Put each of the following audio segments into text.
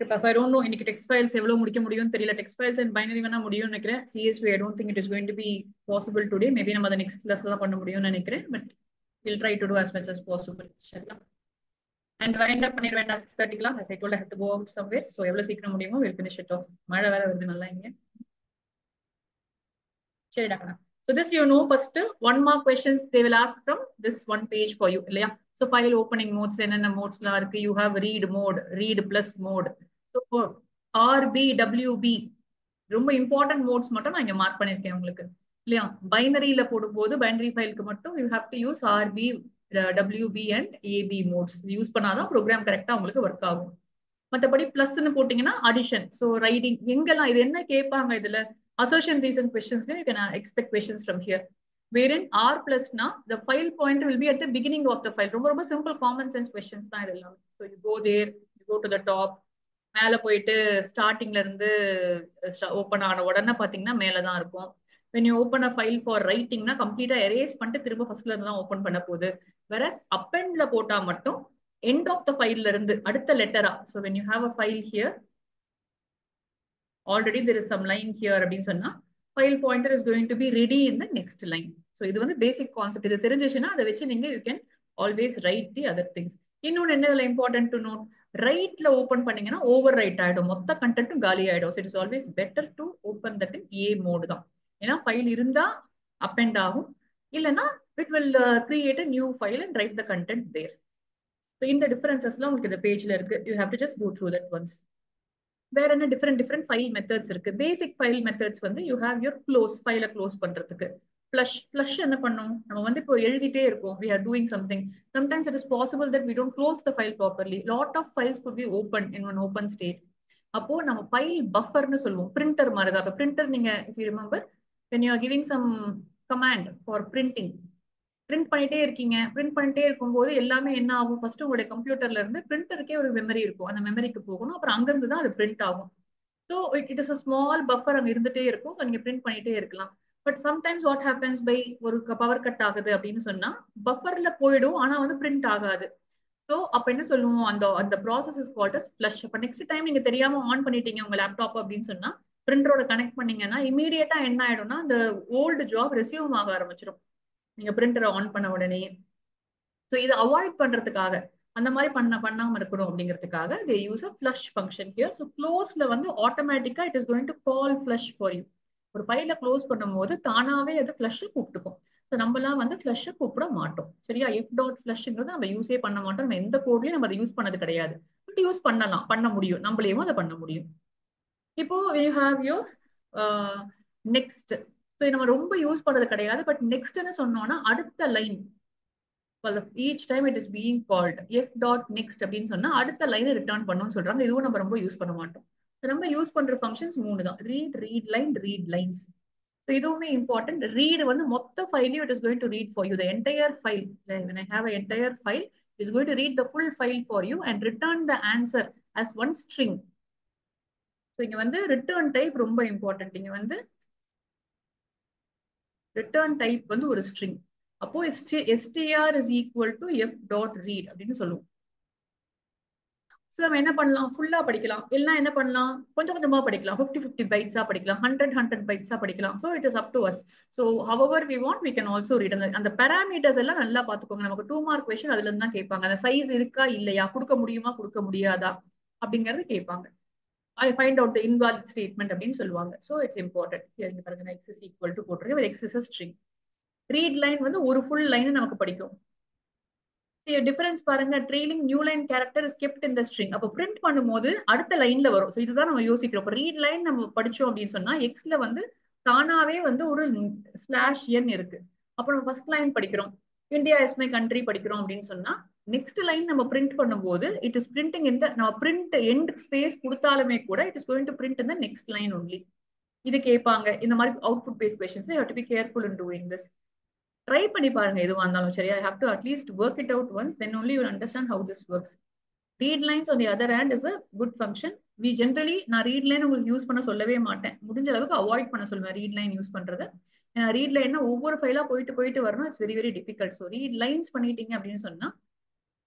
Because I don't know இன்னைக்கு text files எவ்வளவு முடிக்க முடியும்னு தெரியல. Text files and binary வேணா முடியும்னு நினைக்கிறேன். CSV I don't think it is going to be possible today. Maybe நம்ம the next class தான் பண்ண முடியும்னு நினைக்கிறேன். But we'll try to do as much as possible. And wind up பண்ணிட வேண்டாம் 6:30லாம். As I told I have to go out somewhere. So எவ்வளவு சீக்கிரம் முடியுமோ we'll finish it off. மழை வேற வருது நல்லா இங்க. சரிடா. So this you know first 1 mark questions they will ask from this one page for you இல்லையா? So file opening modes என்னென்ன மோட்ஸ்லாம் இருக்கு. You have read mode, read plus mode. So RB, WB ரொம்ப இம்பார்ட்டன்ட் மோட்ஸ் மட்டும் நான் இங்க mark பண்ணிருக்கேன் உங்களுக்கு இல்லையா? பைனரியில போடும்போது பைனரி ஃபைலுக்கு மட்டும் you have to use RB, WB and AB modes. Use பண்ணாதான் ப்ரோக்ராம் கரெக்டா உங்களுக்கு ஒர்க் ஆகும். மற்றபடி பிளஸ்ன்னு போட்டீங்கன்னா அடிஷன். ஸோ ரைடிங் எங்கெல்லாம் இது என்ன கேட்பாங்க இதுல assertion reason questions you can expect questions from here. Wherein R plus na the file pointer will be at the beginning of the file. ரொம்ப simple common sense questions தான் இதெல்லாம். So you go there, you go to the top, மேல போயிட்டு ஸ்டார்டிங்ல இருந்து open ஆன உடனே பாத்தீங்கன்னா மேல தான் இருக்கும். when you open a file for writing na complete erase பண்ணிட்டு திரும்ப ஃபர்ஸ்ட்ல இருந்து தான் ஓபன் பண்ண போகுது. whereas appendல போட்டா மட்டும் end of the file ல இருந்து அடுத்த லெட்டரா. so when you have a file here already there is some line here அப்படின்னு சொன்னா file pointer is going to be ready in the next line. so இது வந்து basic concept. இது தெரிஞ்சிச்சுன்னா அதை வச்சு நீங்க you can always write the other things. இன்னொன்னு என்ன important to note, ரைட்ல ஓபன் பண்ணீங்கன்னா ஓவர் ரைட் ஆயிடும், மொத்த கண்டென்ட்டும் காலி ஆயிடும். so it is always better to open that in A mode தான். ஏன்னா ஃபைல் இருந்தா அப்பெண்ட் ஆகும், இல்லைன்னா it will create a new file and write the content there. so இந்த டிஃபரன்சஸ்லாம் உங்களுக்கு இந்த பேஜ்ல இருக்கு. you have to just go through that once. வேற என்ன different ஃபைல் மெத்தட்ஸ் இருக்கு. பேசிக் ஃபைல் மெத்தட்ஸ் வந்து you have your close ஃபைலை க்ளோஸ் பண்றதுக்கு flush என்ன பண்ணும், நம்ம வந்து இப்போ எழுதிட்டே இருக்கோம், we are doing something. Sometimes it is possible that we don't close the file properly. Lot of files could be open in one open state. அப்போ நம்ம ஃபைல் பஃபர்னு சொல்லுவோம். பிரிண்டர் மாதிரி தான். இப்போ பிரிண்டர் நீங்க if you remember when you are giving some command for printing, print பண்ணிட்டே இருக்கீங்க, print பண்ணிட்டே இருக்கும்போது எல்லாமே என்ன ஆகும், ஃபர்ஸ்ட் உங்களுடைய கம்ப்யூட்டர்ல இருந்து பிரிண்டருக்கே ஒரு மெமரி இருக்கும், அந்த மெமரிக்கு போகணும், அப்புறம் அங்கிருந்து தான் அது பிரிண்ட் ஆகும். So it is a small buffer அங்கே இருந்துட்டே இருக்கும். ஸோ நீங்க பிரிண்ட் பண்ணிட்டே இருக்கலாம். But sometimes what happens by ஒரு பவர் கட் ஆகுது அப்படின்னு சொன்னா பஃபர்ல போயிடும், ஆனா வந்து பிரிண்ட் ஆகாது. ஸோ அப்ப என்ன சொல்லுவோம், அந்த அந்த process is called as flush. அப்ப நெக்ஸ்ட் டைம் நீங்க தெரியாம ஆன் பண்ணிட்டீங்க உங்க லேப்டாப் அப்படின்னு சொன்னா பிரிண்டரோட கனெக்ட் பண்ணீங்கன்னா இமீடியட்டா என்ன ஆயிடும்னா அந்த ஓல்டு ஜாப் ரெசியூம் ஆக ஆரம்பிச்சிடும் நீங்க பிரிண்டரை ஆன் பண்ண உடனே. ஸோ இதை அவாய்ட் பண்றதுக்காக, அந்த மாதிரி பண்ணாம இருக்கணும் அப்படிங்கிறதுக்காக they use a flush function here. so closeல வந்து ஆட்டோமேட்டிக்கா it is going to call flush for you. ஒரு ஃபைல க்ளோஸ் பண்ணும்போது தானாவே அது ஃப்ளஷ் கூப்பிட்டுக்கும். ஸோ நம்மலாம் வந்து ஃப்ளஷ் கூப்பிட மாட்டோம் சரியா. எஃப் டாட் ஃப்ளஷ்ங்கிறது நம்ம யூஸே பண்ண மாட்டோம். நம்ம எந்த கோட்லயும் நம்ம அதை யூஸ் பண்ணது கிடையாது. பட் யூஸ் பண்ண முடியும், நம்மளையும் அதை பண்ண முடியும். இப்போ you have your next. So நம்ம ரொம்ப யூஸ் பண்றது கிடையாது. பட் நெக்ஸ்ட்னு சொன்னோம்னா அடுத்த line, each time it is being called f dot next அப்படின்னு சொன்னா அடுத்த லைனை ரிட்டர்ன் பண்ணுன்னு சொல்றாங்க. இதுவும் நம்ம ரொம்ப யூஸ் பண்ண மாட்டோம். நம்ம யூஸ் பண்ற ஃபங்க்ஷன்ஸ் 3 தான். read, read line, read lines. so இதுவுமே இம்பார்ட்டன்ட். read வந்து மொத்த ஃபைலையும் it is going to read for you the entire file. when I have an entire file it is going to read the full file for you and return the answer as one string. so இங்க வந்து return type ரொம்ப important. இங்க வந்து return type வந்து ஒரு string. அப்போ str is equal to f dot read அப்படின்னு சொல்லுவோம். ஸோ நம்ம என்ன பண்ணலாம், ஃபுல்லா படிக்கலாம், எல்லாம் என்ன பண்ணலாம், கொஞ்சம் கொஞ்சமா படிக்கலாம். 50 பைட்ஸா படிக்கலாம், 100 பைட்ஸா படிக்கலாம். So it is up to us. So however we want we can also read. அந்த பேராமீட்டர்ஸ் எல்லாம் நல்லா பார்த்துக்கோங்க. நமக்கு 2 மார்க் கொஸ்டின் அதுல இருந்து தான் கேட்பாங்க. அந்த சைஸ் இருக்கா இல்லையா, கொடுக்க முடியுமா கொடுக்க முடியாதா அப்படிங்கறது கேட்பாங்க. I find out the invalid statement அப்படின்னு சொல்லுவாங்க. So it's important. இங்க பாருங்க x is equal to போட்டிருக்கேன். x is a string. read line வந்து ஒரு ஃபுல் லைன் நமக்கு படிக்கும். டிஃபரன்ஸ் பாருங்க, trailing new line character is kept in the string. அப்போ பிரிண்ட் பண்ணும்போது அடுத்த லைன்ல வரும். ஸோ இதுதான் நம்ம யோசிக்கிறோம். இப்போ ரீட் லைன் நம்ம படிச்சோம் அப்படின்னு சொன்னா எக்ஸ்ல வந்து தானாவே வந்து ஒரு /n இருக்கு. அப்போ நம்ம ஃபர்ஸ்ட் லைன் படிக்கிறோம், இந்தியா இஸ் மை கண்ட்ரி படிக்கிறோம் அப்படின்னு சொன்னா நெக்ஸ்ட் லைன் நம்ம பிரிண்ட் பண்ணும்போது இட் இஸ் பிரிண்டிங் இந்த நம்ம பிரிண்ட் எண்ட் ஸ்பேஸ் கொடுத்தாலுமே கூட it is going to print இந்த நெக்ஸ்ட் லைன் ஒன்லி. இது கேட்பாங்க. இந்த மாதிரி அவுட்புட் பேஸ்ட் கொஸ்டின்ஸ்ல you have to be careful in doing this. Try பண்ணி பாருங்க எதுவா இருந்தாலும் சரியா. I have to at least work it out once, then only you will understand how this works. read lines on the other hand is a good function. we generally நான் read line உங்களுக்கு use பண்ண சொல்லவே மாட்டேன். முடிஞ்ச அளவுக்கு avoid பண்ண சொல்லுவேன் read line use பண்றது. read line ஒவ்வொரு ஃபைலா போயிட்டு வரணும். It's very difficult. So read lines பண்ணிட்டீங்க அப்படின்னு சொன்னா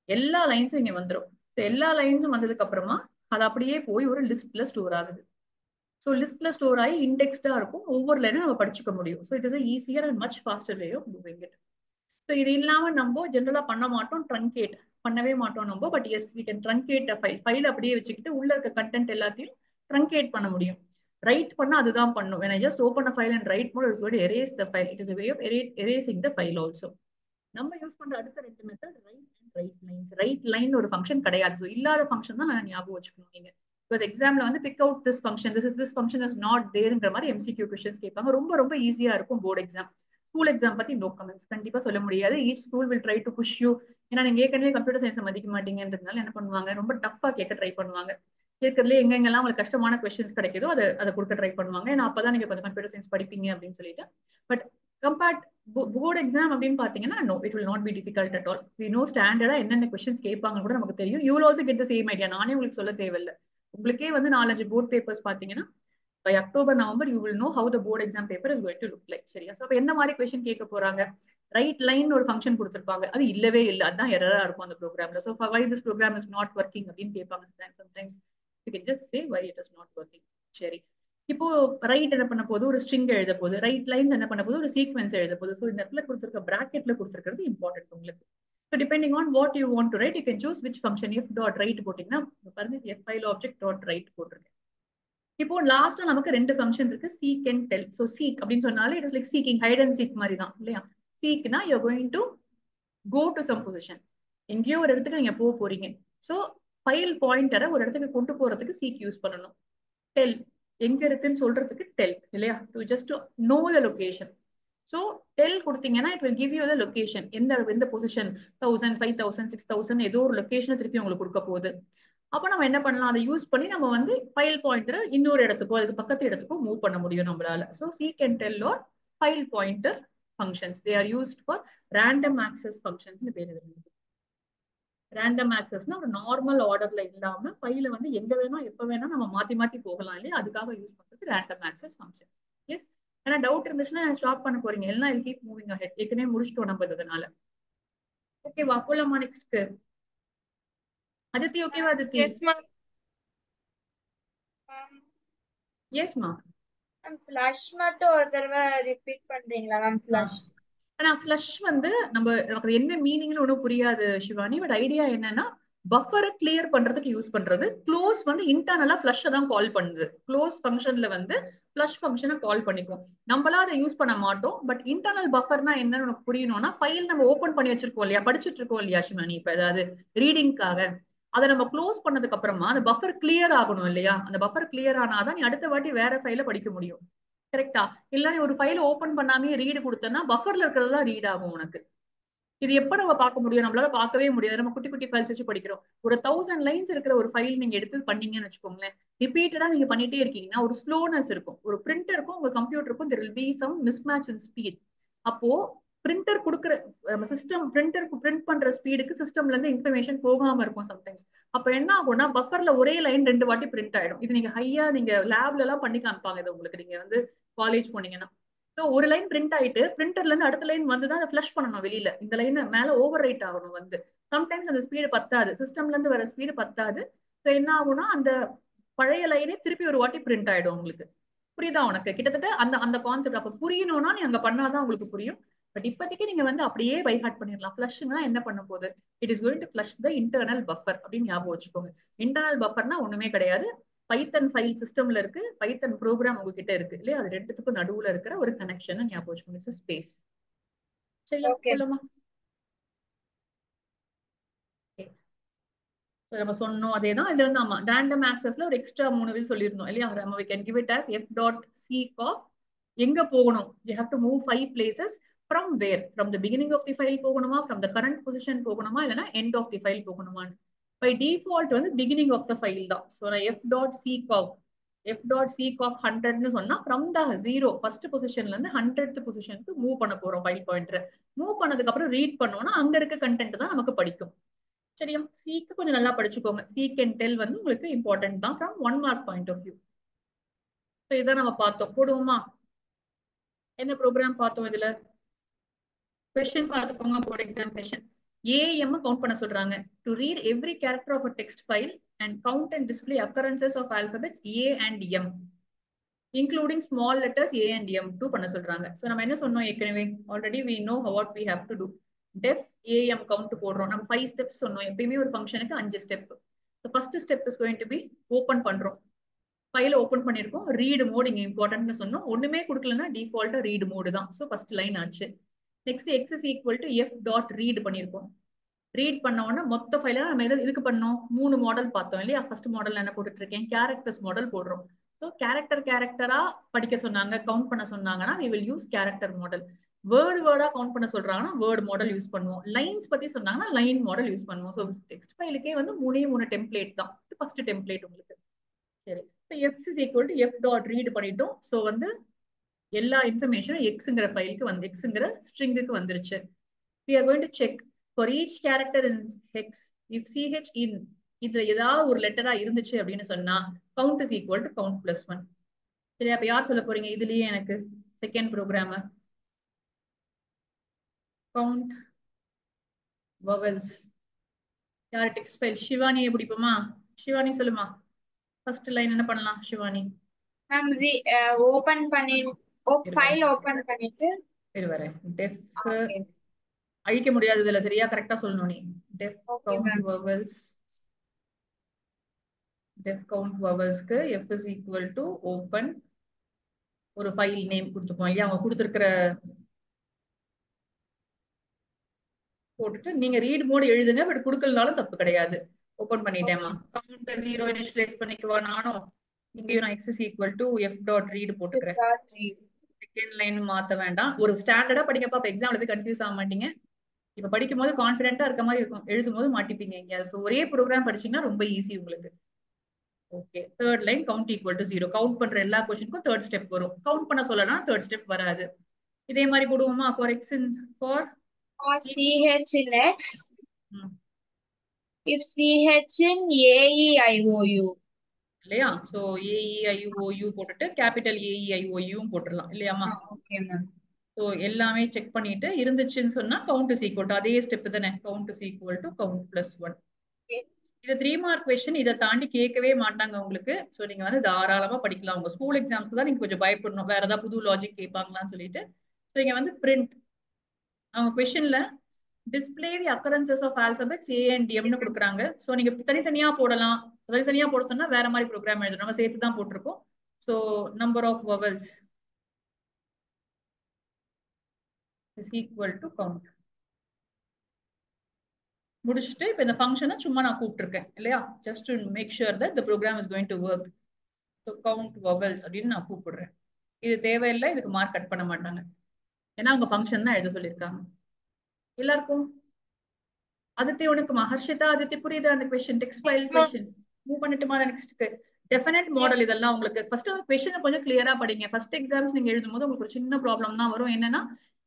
எல்லா லைன்ஸும் இங்க வந்துடும். ஸோ எல்லா லைன்ஸும் வந்ததுக்கு அப்புறமா அது அப்படியே போய் ஒரு லிஸ்ட்ல ஸ்டோர் ஆகுது. ஸோ லிஸ்ட்ல ஸ்டோர் ஆகி இண்டெக்ஸ்டா இருக்கும். ஒவ்வொரு லைனும் நம்ம படிச்சுக்க முடியும். So it is easier and much faster way of doing it. So இது இல்லாம நம்ம ஜென்ரலா பண்ண மாட்டோம், ட்ரங்கேட் பண்ணவே மாட்டோம் நம்ம. But yes we can truncate a file அப்படியே வச்சுக்கிட்டு உள்ள இருக்க கண்டென்ட் எல்லாத்தையும் ட்ரங்கேட் பண்ண முடியும். ரைட் பண்ணா அதுதான் பண்ணும். when I just open a file and write mode, it's going to erase the file. It is a way of erasing the file also. நம்ம யூஸ் பண்ற அடுத்த ரெண்டு method write and write lines. Write line ஒரு function கிடையாது. So இல்லாத function தான் நான் ஞாபகம் வச்சுக்கணும் நீங்க. பிகாஸ் எக்ஸாம்ல வந்து pick out this function, this function is not தேர்ங்கிற மாதிரி எம்சிக்யூ கொஸ்டின்ஸ் கேட்பாங்க. ரொம்ப ரொம்ப ஈஸியா இருக்கும் போர்டு எக்ஸாம். ஸ்கூல் எக்ஸாம் பத்தி நோ கமெண்ட்ஸ், கண்டிப்பா சொல்ல முடியாது. Each school will try to push you. ஏன்னா நீங்க ஏற்கனவே கம்ப்யூட்டர் சயின்ஸ் மதிக்க மாட்டீங்கன்றதுனால என்ன பண்ணுவாங்க, ரொம்ப டஃபா கேட்க ட்ரை பண்ணுவாங்க. இருக்கிறதுல எங்கெங்கெல்லாம் உங்களுக்கு கஷ்டமான கொஸ்டின்ஸ் கிடைக்குதோ அதை கொடுக்க ட்ரை பண்ணுவாங்க. ஏன்னா அப்பதான் நீங்க கொஞ்சம் கம்ப்யூட்டர் சயின்ஸ் படிப்பீங்க அப்படின்னு சொல்லிட்டு. பட் கம்பேர்ட் போர்டு எக்ஸாம் அப்படின்னு பாத்தீங்கன்னா no, it will not be difficult at all. We know ஸ்டாண்டர்டா என்னென்ன கொஸ்டின்ஸ் கேட்பாங்க கூட நமக்கு தெரியும். You will also get the same idea. நானே உங்களுக்கு சொல்ல தேவையில்லை. உங்களுக்கே வந்து 4-5 போர்ட் பேப்பர்ஸ் பாத்தீங்கன்னா by October, November, you will know how the board exam paper is going to look like. சரியா? So, அப்ப எந்த மாதிரி கொஸ்டின் கேட்க போறாங்க? ரைட் லைன் ஒரு ஃபங்க்ஷன் கொடுத்திருப்பாங்க. அது இல்லவே இல்லை. அதுதான் எரரா இருக்கும் அந்த ப்ரோக்ராம்ல. So, why this program is not working அப்படின்னு கேட்பாங்க. Sometimes you can just say why it is not working. சரி. இப்போ ரைட் என்ன பண்ண போது, ஒரு ஸ்ட்ரிங் எழுத போது. ரைட் லைன் என்ன பண்ண போது, ஒரு சீக்வன்ஸ் எழுத போது. ஸோ இந்த இடத்துல கொடுத்திருக்க பிராக்கெட்ல கொடுத்திருக்கிறது இம்பார்ட்டன்ட் உங்களுக்கு. So depending on what you want to write, you can choose which function. F dot write போட்டீங்கன்னா பாருங்க, f file object dot write போட்டிருக்கேன். இப்போ லாஸ்டா நமக்கு ரெண்டு ஃபங்க்ஷன் இருக்கு, seek and tell. So seek அப்படின்னு சொன்னாலே it is like seeking, hide and seek மாதிரி தான் இல்லையா? சீக்னா you are going to go to some position. எங்கேயோ ஒரு இடத்துக்கு நீங்க போக போறீங்க. ஸோ ஃபைல் பாயிண்டரை ஒரு இடத்துக்கு கொண்டு போறதுக்கு சீக் யூஸ் பண்ணணும். டெல் எங்க இருக்குன்னு சொல்றதுக்கு டெல் இல்லையா? To just to know the location. So tell கொடுத்தீங்கன்னா it will give you the location. எந்த பொசிஷன் 1000, 5000, 6000 ஏதோ ஒரு லொகேஷனை திருப்பி உங்களுக்கு கொடுக்க போகுது. அப்ப நம்ம என்ன பண்ணலாம், அதை யூஸ் பண்ணி நம்ம வந்து ஃபைல் பாயிண்டர் இன்னொரு இடத்துக்கோ அதுக்கு பக்கத்து இடத்துக்கோ மூவ் பண்ண முடியும் நம்மளால. So seek and tell are file pointer functions. They are used for random access functions பேர். ரேண்டம் ஆக்சஸ்னா ஒரு நார்மல் ஆர்டர்ல இல்லாம ஃபைல வந்து எங்க வேணா எப்ப வேணா நம்ம மாத்தி மாத்தி போகலாம் இல்லையா? அதுக்காக யூஸ் பண்றது ரேண்டம் ஆக்சஸ் ஃபங்க்ஷன். எஸ், ஏன்னா டவுட் இருந்துச்சுன்னா ஸ்டாப் பண்ண போறீங்க, எல்லாம் இல் கீப் மூவிங் அஹெட். ஏற்கனவே முடிச்சிட்டோம் நம்ம இதனால. ஓகேவா? போலாமா நெக்ஸ்ட்? அதித்தி ஓகேவா? Aditi S ma'am. எஸ் மா. மேம் ஃப்ளஷ் மட்டும் ஒரு தடவை ரிப்பீட் பண்றீங்களா மேம்? ஃப்ளஷ் ஆனா ஃப்ளஷ் வந்து நமக்கு என்ன மீனிங்னு ஒன்றும் புரியாது சிவானி. பட் ஐடியா என்னன்னா, பஃபரை கிளியர் பண்றதுக்கு யூஸ் பண்றது. க்ளோஸ் வந்து இன்டர்னலா ஃப்ளஷ் தான் கால் பண்ணுது. க்ளோஸ் ஃபங்க்ஷன்ல வந்து ஃப்ளஷ் ஃபங்க்ஷனை கால் பண்ணிக்கும். நம்மளா அதை யூஸ் பண்ண மாட்டோம். பட் இன்டர்னல் பஃபர்னா என்னன்னு உனக்கு புரியணும்னா, ஃபைல் நம்ம ஓப்பன் பண்ணி வச்சிருக்கோம் இல்லையா, படிச்சுட்டு இருக்கோம் இல்லையா சிவானி, இப்ப ஏதாவது ரீடிங்காக அதை நம்ம க்ளோஸ் பண்ணதுக்கு அப்புறமா அந்த பஃபர் கிளியர் ஆகணும் இல்லையா? அந்த பஃபர் கிளியர் ஆனாதான் நீ அடுத்த வாட்டி வேற ஃபைல படிக்க முடியும். கரெக்டா? இல்ல நீ ஒரு ஃபைல் ஓபன் பண்ணாமே ரீடு கொடுத்தனா பஃபர்ல இருக்கிறதா ரீட் ஆகும் உனக்கு. இது எப்ப நம்ம பார்க்க முடியும்? நம்மளால பார்க்கவே முடியாது. நம்ம குட்டி குட்டி ஃபைல்ஸ் வச்சு படிக்கிறோம். ஒரு 1000 லைன்ஸ் இருக்கிற ஒரு ஃபைல் நீங்க எடுத்து பண்ணீங்கன்னு வச்சுக்கோங்களேன், ரிப்பீட்டடா நீங்க பண்ணிட்டே இருக்கீங்கன்னா ஒரு ஸ்லோனஸ் இருக்கும். ஒரு பிரிண்டருக்கும் உங்க கம்ப்யூட்டருக்கும் there will be some mismatch in speed. அப்போ பிரிண்டர் கொடுக்குற சிஸ்டம் பிரிண்டருக்கு பிரிண்ட் பண்ற ஸ்பீடுக்கு சிஸ்டம்ல இருந்து இன்ஃபர்மேஷன் போகாம இருக்கும் சம்டைம்ஸ். அப்ப என்ன ஆகும்னா பஃபர்ல ஒரே லைன் 2 வாட்டி பிரிண்ட் ஆயிடும். இது நீங்க ஹையா நீங்க லேப்ல எல்லாம் பண்ணி காமிப்பாங்க இது உங்களுக்கு, நீங்க வந்து காலேஜ் போனீங்கன்னா. ஸோ ஒரு லைன் பிரிண்ட் ஆயிட்டு பிரிண்டர்ல இருந்து அடுத்த லைன் வந்து தான் அதை ஃபிளஷ் பண்ணணும் வெளியில. இந்த லைன் மேல ஓவர் ரைட் ஆகணும் வந்து. சம்டைம்ஸ் அந்த ஸ்பீடு பத்தாது, சிஸ்டம்ல இருந்து வர ஸ்பீடு பத்தாது. ஸோ என்ன ஆகும்னா அந்த பழைய லைனே திருப்பி ஒரு வாட்டி பிரிண்ட் ஆயிடும் உங்களுக்கு. புரியுதா உனக்கு? கிட்டத்தட்ட அந்த அந்த கான்செப்ட் அப்ப புரியணும்னா நீ அங்க பண்ணாதான் உங்களுக்கு புரியும். பட் இப்போதைக்கு நீங்க வந்து அப்படியே பை ஹார்ட் பண்ணிடலாம். ஃபிளஷ்னா என்ன பண்ண போகுது, it is going to flush the internal buffer அப்படின்னு ஞாபகம் வச்சுக்கோங்க. இன்டர்னல் பஃபர்னா ஒண்ணுமே கிடையாது, பைத்தன் ஃபைல் சிஸ்டம்ல இருக்கு, பைத்தன் ப்ரோக்ராம் உங்ககிட்ட இருக்கு இல்லையா, அது ரெண்டுத்துக்கும் நடுவுல இருக்கிற ஒரு கனெக்ஷன் ஞாபகம் வச்சுக்கோங்க. ஸ்பேஸ். சரியா? சொல்லுமா? நம்ம சொன்னோம் அதேதான். இதுல வந்து ஆமா ரேண்டம் ஆக்சஸ்ல ஒரு எக்ஸ்ட்ரா 3 வில் சொல்லியிருந்தோம் இல்லையா? நம்ம we can give it as f dot seek of எங்க போகணும். you have to move 5 places. from where? from the beginning of the file போகணுமா, from the current position போகணுமா, இல்லைன்னா end of the file போகணுமான்னு. by default வந்து beginning of the file தான். so நான் f dot seek of 100 ன்னு சொன்னா from the 0 first positionல இருந்து 100th positionக்கு move பண்ண போறோம். ஃபைல் பாயிண்டர் மூவ் பண்ணதுக்கு அப்புறம் ரீட் பண்ணோம்னா அங்க இருக்க கண்டென்ட் தான் நமக்கு படிக்கும். சரியா? சீக்கு கொஞ்சம் நல்லா படிச்சுக்கோங்க. சீக் அண்ட் டெல் வந்து உங்களுக்கு இம்பார்ட்டன்ட் தான் from 1 mark point of view. So இதான் நம்ம பார்த்தோம். போடுவோமா? என்ன ப்ரோக்ராம் பார்த்தோம் இதுல? கொஸ்டின் பார்த்துக்கோங்க. Board exam question. ஏஎம் கவுண்ட் பண்ண சொல்றாங்க. To read every character of a text file and count and display occurrences of alphabets A and M, including small letters A and M to பண்ண சொல்றாங்க. So நம்ம என்ன சொன்னோம் ஏற்கனவே, already we know what we have to do. Def AM count போடுறோம். நம்ம 5 steps சொன்னோம். எப்பயுமே ஒரு ஃபங்க்ஷனுக்கு 5 step. So first step is going to be open பண்றோம். ஃபைல ஓபன் பண்ணிருக்கோம். ரீட் மோட் இங்க இம்பார்ட்டன்ட்னு சொன்னோம். ஒண்ணுமே கொடுக்கலன்னா டிஃபால்ட்டா ரீட் மோடு தான். ஸோ ஃபர்ஸ்ட் லைன் ஆச்சு. Next X is equal to f dot read பண்ணிருக்கோம். ரீட் பண்ண உடனே மொத்த ஃபைல நம்ம இதுக்கு பண்ணோம் 3 மாடல் பார்த்தோம் இல்லையா? ஃபர்ஸ்ட் மாடல் என்ன போட்டுட்டு இருக்கேன், கேரக்டர்ஸ் மாடல் போடுறோம். ஸோ கேரக்டரா படிக்க சொன்னாங்க, கவுண்ட் பண்ண சொன்னாங்கன்னா we will use character model. வேர்டா கவுண்ட் பண்ண சொல்றாங்கன்னா வேர்ட் மாடல் யூஸ் பண்ணுவோம். லைன்ஸ் பத்தி சொன்னாங்கன்னா லைன் மாடல் யூஸ் பண்ணுவோம். ஸோ டெக்ஸ்ட் ஃபைலுக்கே வந்து 3 டெம்ப்ளேட் தான். ஃபர்ஸ்ட் டெம்ப்ளேட் உங்களுக்கு. சரி, இப்போ x is equal to f dot read பண்ணிட்டோம். ஸோ வந்து எல்லா இன்ஃபர்மேஷனும் எக்ஸுங்கிற ஃபைலுக்கு வந்து எக்ஸுங்கிற ஸ்ட்ரிங்குக்கு வந்துருச்சு. we are going to check for each character in hex if ch in இதுல ஏதாவது ஒரு லெட்டரா இருந்துச்சு அப்படின்னு சொன்னா count is equal to count plus 1. சரி, அப்ப யார் சொல்ல போறீங்க இதுலயே எனக்கு செகண்ட் ப்ரோக்ராம் count vowels யார் டெக்ஸ்ட் ஃபைல் சிவானியை பிடிப்போமா? சிவானி சொல்லுமா, ஃபர்ஸ்ட் லைன் என்ன பண்ணலாம் சிவானி? மேம் ஓபன் பண்ணி ஃபைல் ஓபன் பண்ணிட்டு வரேன். டெஃப் அழிக்க முடியாது இதுல, சரியா கரெக்டா சொல்லணும் நீ. Def count vowels, def count வவல்ஸ்க்கு f is equal to open ஒரு ஃபைல் நேம் கொடுத்துப்போம் இல்லையா? அவங்க கொடுத்துருக்கிற போட்டுட்டு நீங்க ரீட் மோட் எழுதுங்க, பட் கொடுக்கலனாலும் தப்பு கிடையாது. ஓபன் பண்ணிட்டேமா, கவுண்ட் 0 இனிஷியலைஸ் பண்ணிக்குவா நானும். இங்கேயும் நான் x is equal to f dot read போட்டுக்கிறேன். செகண்ட் லைன் மாத்த வேண்டாம். ஒரு ஸ்டாண்டர்டா படிக்கப்பா, அப்ப எக்ஸாம்ல போய் கன்ஃபியூஸ் ஆக மாட்டீங்க. இப்ப படிக்கும் போது கான்பிடென்ட்டா இருக்க மாதிரி இருக்கும், எழுதும் போது மாட்டிப்பீங்க எங்கேயாவது. ஒரே ப்ரோக்ராம் படிச்சீங்கன்னா ரொம்ப ஈஸி உங்களுக்கு. Okay, third line count equal to 0. Count பண்ற எல்லா கொஸ்டினுக்கும் தேர்ட் ஸ்டெப் வரும். கவுண்ட் பண்ண சொல்லலாம், தேர்ட் ஸ்டெப் வராது. இதே மாதிரி போடுவோமா? For x in for ch in x if ch in aeiou இல்லையா? சோ aeiou போட்டுட்டு கேபிட்டல் aeiou போட்டுடலாம் இல்லையாமா? Okay ma'am. சோ எல்லாமே செக் பண்ணிட்டு இருந்துச்சுன்னு சொன்னா கவுண்ட் இஸ் ஈக்குவல் டு அதே ஸ்டெப் தானே, count is equal to count plus 1. இது 3 மார்க் கொஸ்டின், இதை தாண்டி கேட்கவே மாட்டாங்க உங்களுக்கு. சோ நீங்க வந்து தாராளமா படிக்கலாம். உங்க ஸ்கூல் எக்ஸாம்ஸ்க்கு தான் நீங்க கொஞ்சம் பயப்படணும், வேற ஏதாவது புது லாஜிக் கேட்பாங்களான்னு சொல்லிட்டு. சோ இங்க வந்து பிரிண்ட் அவங்க கொஸ்டின்ல display the occurrences of alphabets A and எம்னு கொடுக்குறாங்க. சோ நீங்க தனித்தனியா போடலாம், தனித்தனியா போட சொன்னா வேற மாதிரி ப்ரோக்ராம் எழுதணும். நம்ம சேர்த்து தான் போட்டிருக்கோம். So number of vowels is equal to count. முடிச்சுட்டு இப்போ இந்த ஃபங்க்ஷனை சும்மா நான் கூப்பிட்டுருக்கேன் இல்லையா, just to make sure that the program is going to work. So count vowels அப்படின்னு நான் கூப்பிடுறேன். இது தேவையில்லை, இதுக்கு மார்க் கட் பண்ண மாட்டாங்க, ஏன்னா அவங்க ஃபங்க்ஷன் தான் எழுத சொல்லியிருக்காங்க. எல்லாருக்கும் அதித்தி உனக்குமா? ஹர்ஷிதா அதித்தி புரியுது அந்த question, text file question. Move பண்ணிட்டுமா நெக்ஸ்ட்க்கு? டெஃபினட் மாடல் இதெல்லாம் உங்களுக்கு ஃபர்ஸ்ட் கொஸ்டினை கொஞ்சம் கிளியரா படிங்க. ஃபர்ஸ்ட் எக்ஸாம்ஸ் நீங்க எழுதும் போது உங்களுக்கு ஒரு சின்ன ப்ராப்ளம் தான் வரும். என்னன்னா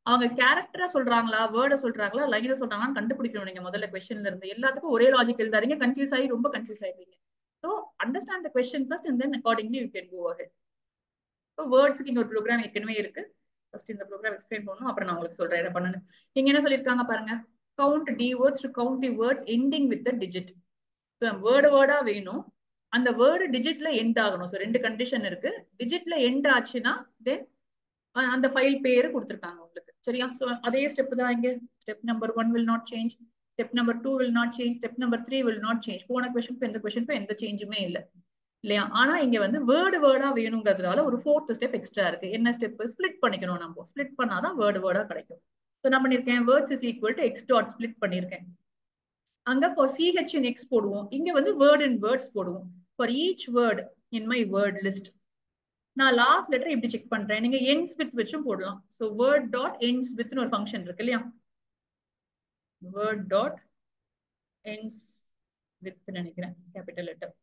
அவங்க கேரக்டரா சொல்றாங்களா, வேர்டை சொல்றாங்களா, லைனை சொல்றாங்களான்னு கண்டுபிடிக்கணும். நீங்க முதல்ல கொஸ்டின்ல இருந்து எல்லாத்துக்கும் ஒரே லாஜிக் எழுதாதீங்க, கன்ஃபியூஸ் ஆகி ரொம்ப கன்ஃபியூஸ் ஆயிடுவீங்க. So understand the question first and then accordingly you can go ahead. So வேர்ட்ஸ்க்கு இங்க ஒரு ப்ரோக்ராம் ஏற்கனவே இருக்கு. ஃபர்ஸ்ட் இந்த ப்ரோக்ராம் எக்ஸ்பிளைன் பண்ணணும், அப்புறம் நான் உங்களுக்கு சொல்றேன் என்ன பண்ணுங்க. இங்க என்ன சொல்லியிருக்காங்க பாருங்க, count d words to count the words ending with the digit. So வேர்டா வேணும், அந்த வேர்டு டிஜிட்ல எண்ட் ஆகணும். ஸோ 2 கண்டிஷன் இருக்கு. டிஜிட்ல எண்ட் ஆச்சுன்னா தென் அந்த ஃபைல் பேரு கொடுத்துருக்காங்க உங்களுக்கு, சரியா? ஸோ அதே ஸ்டெப் தான் இங்க. Step number 1 will not change, step number 2 will not change, step number 3 will not change. போன கொஸ்டினுக்கு எந்த கொஸ்டினுக்கும் எந்த சேஞ்சுமே இல்லை இல்லையா? ஆனா இங்க வந்து வேர்டா வேணுங்கிறதுனால ஒரு 4th ஸ்டெப் எக்ஸ்ட்ரா இருக்கு. என்ன ஸ்டெப்? ஸ்பிளிட் பண்ணிக்கணும். நம்ம ஸ்பிளிட் பண்ணாதான் வேர்டா கிடைக்கும். ஸோ நான் பண்ணிருக்கேன் words is equal to X dot split பண்ணிருக்கேன். அங்க ஃபார் ch in x போடுவோம், இங்க வந்து வேர்ட் இன் வேர்ட்ஸ் போடுவோம். For each word in my word list நான் லாஸ்ட் லெட்டர் இப்படி செக் பண்றேன். நீங்க ends with வச்சும் போடலாம். So word dot ends with ஒரு ஃபங்க்ஷன் இருக்கு இல்லையா, வேர்ட் டாட் ends with நினைக்கிறேன் கேபிட்டல் லெட்டர்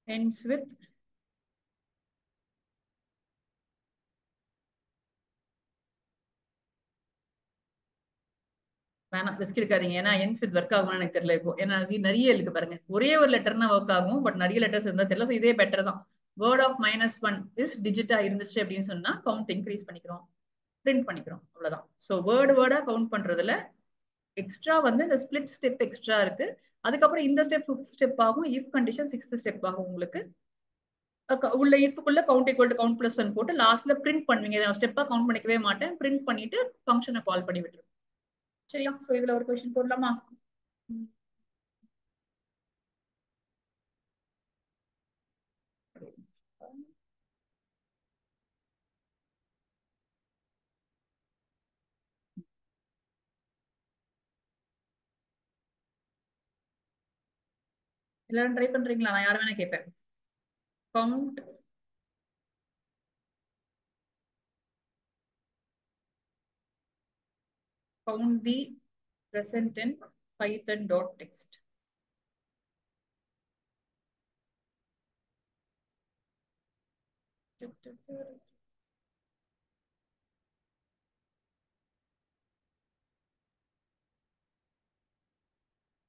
ends with வேணாம் ரிஸ்க் எடுக்காதீங்க, ஏன்னா ends with ஒர்க் ஆகும்னு எனக்கு தெரியல இப்போ. ஏன்னா நிறைய இருக்கு பாருங்க, ஒரே ஒரு லெட்டர்னா ஒர்க் ஆகும், பட் நிறைய லெட்டர்ஸ் இருந்தா தெரியல. ஸோ இதே பெட்டர் தான். வேர்ட் ஆஃப் -1 இஸ் டிஜிட்டா இருந்துச்சு அப்படின்னு சொன்னா கவுண்ட் இன்க்ரீஸ் பண்ணிக்கிறோம், பிரிண்ட் பண்ணிக்கிறோம், அவ்வளவுதான். ஸோ வேர்டா கவுண்ட் பண்றதுல எக்ஸ்ட்ரா வந்து இந்த ஸ்பிளிட் ஸ்டெப் எக்ஸ்ட்ரா இருக்கு. அதுக்கப்புறம் இந்த ஸ்டெப் 5th ஸ்டெப் ஆகும். இஃப் கண்டிஷன் 6th ஸ்டெப் ஆகும் உங்களுக்கு. உள்ள இஃப்க்குள்ள count equal to count plus 1 போட்டு லாஸ்ட்ல பிரிண்ட் பண்ணுவீங்க. நான் ஸ்டெப்பா கவுண்ட் பண்ணிக்கவே மாட்டேன். பிரிண்ட் பண்ணிட்டு ஃபங்க்ஷனை கால் பண்ணி விட்டுருவேன். சரியா? சோ இதுல ஒரு கொஸ்டின் போடலாமா? எல்லாரும் ட்ரை பண்றீங்களா? நான் யார வேணா கேட்பேன். count the present in python.text.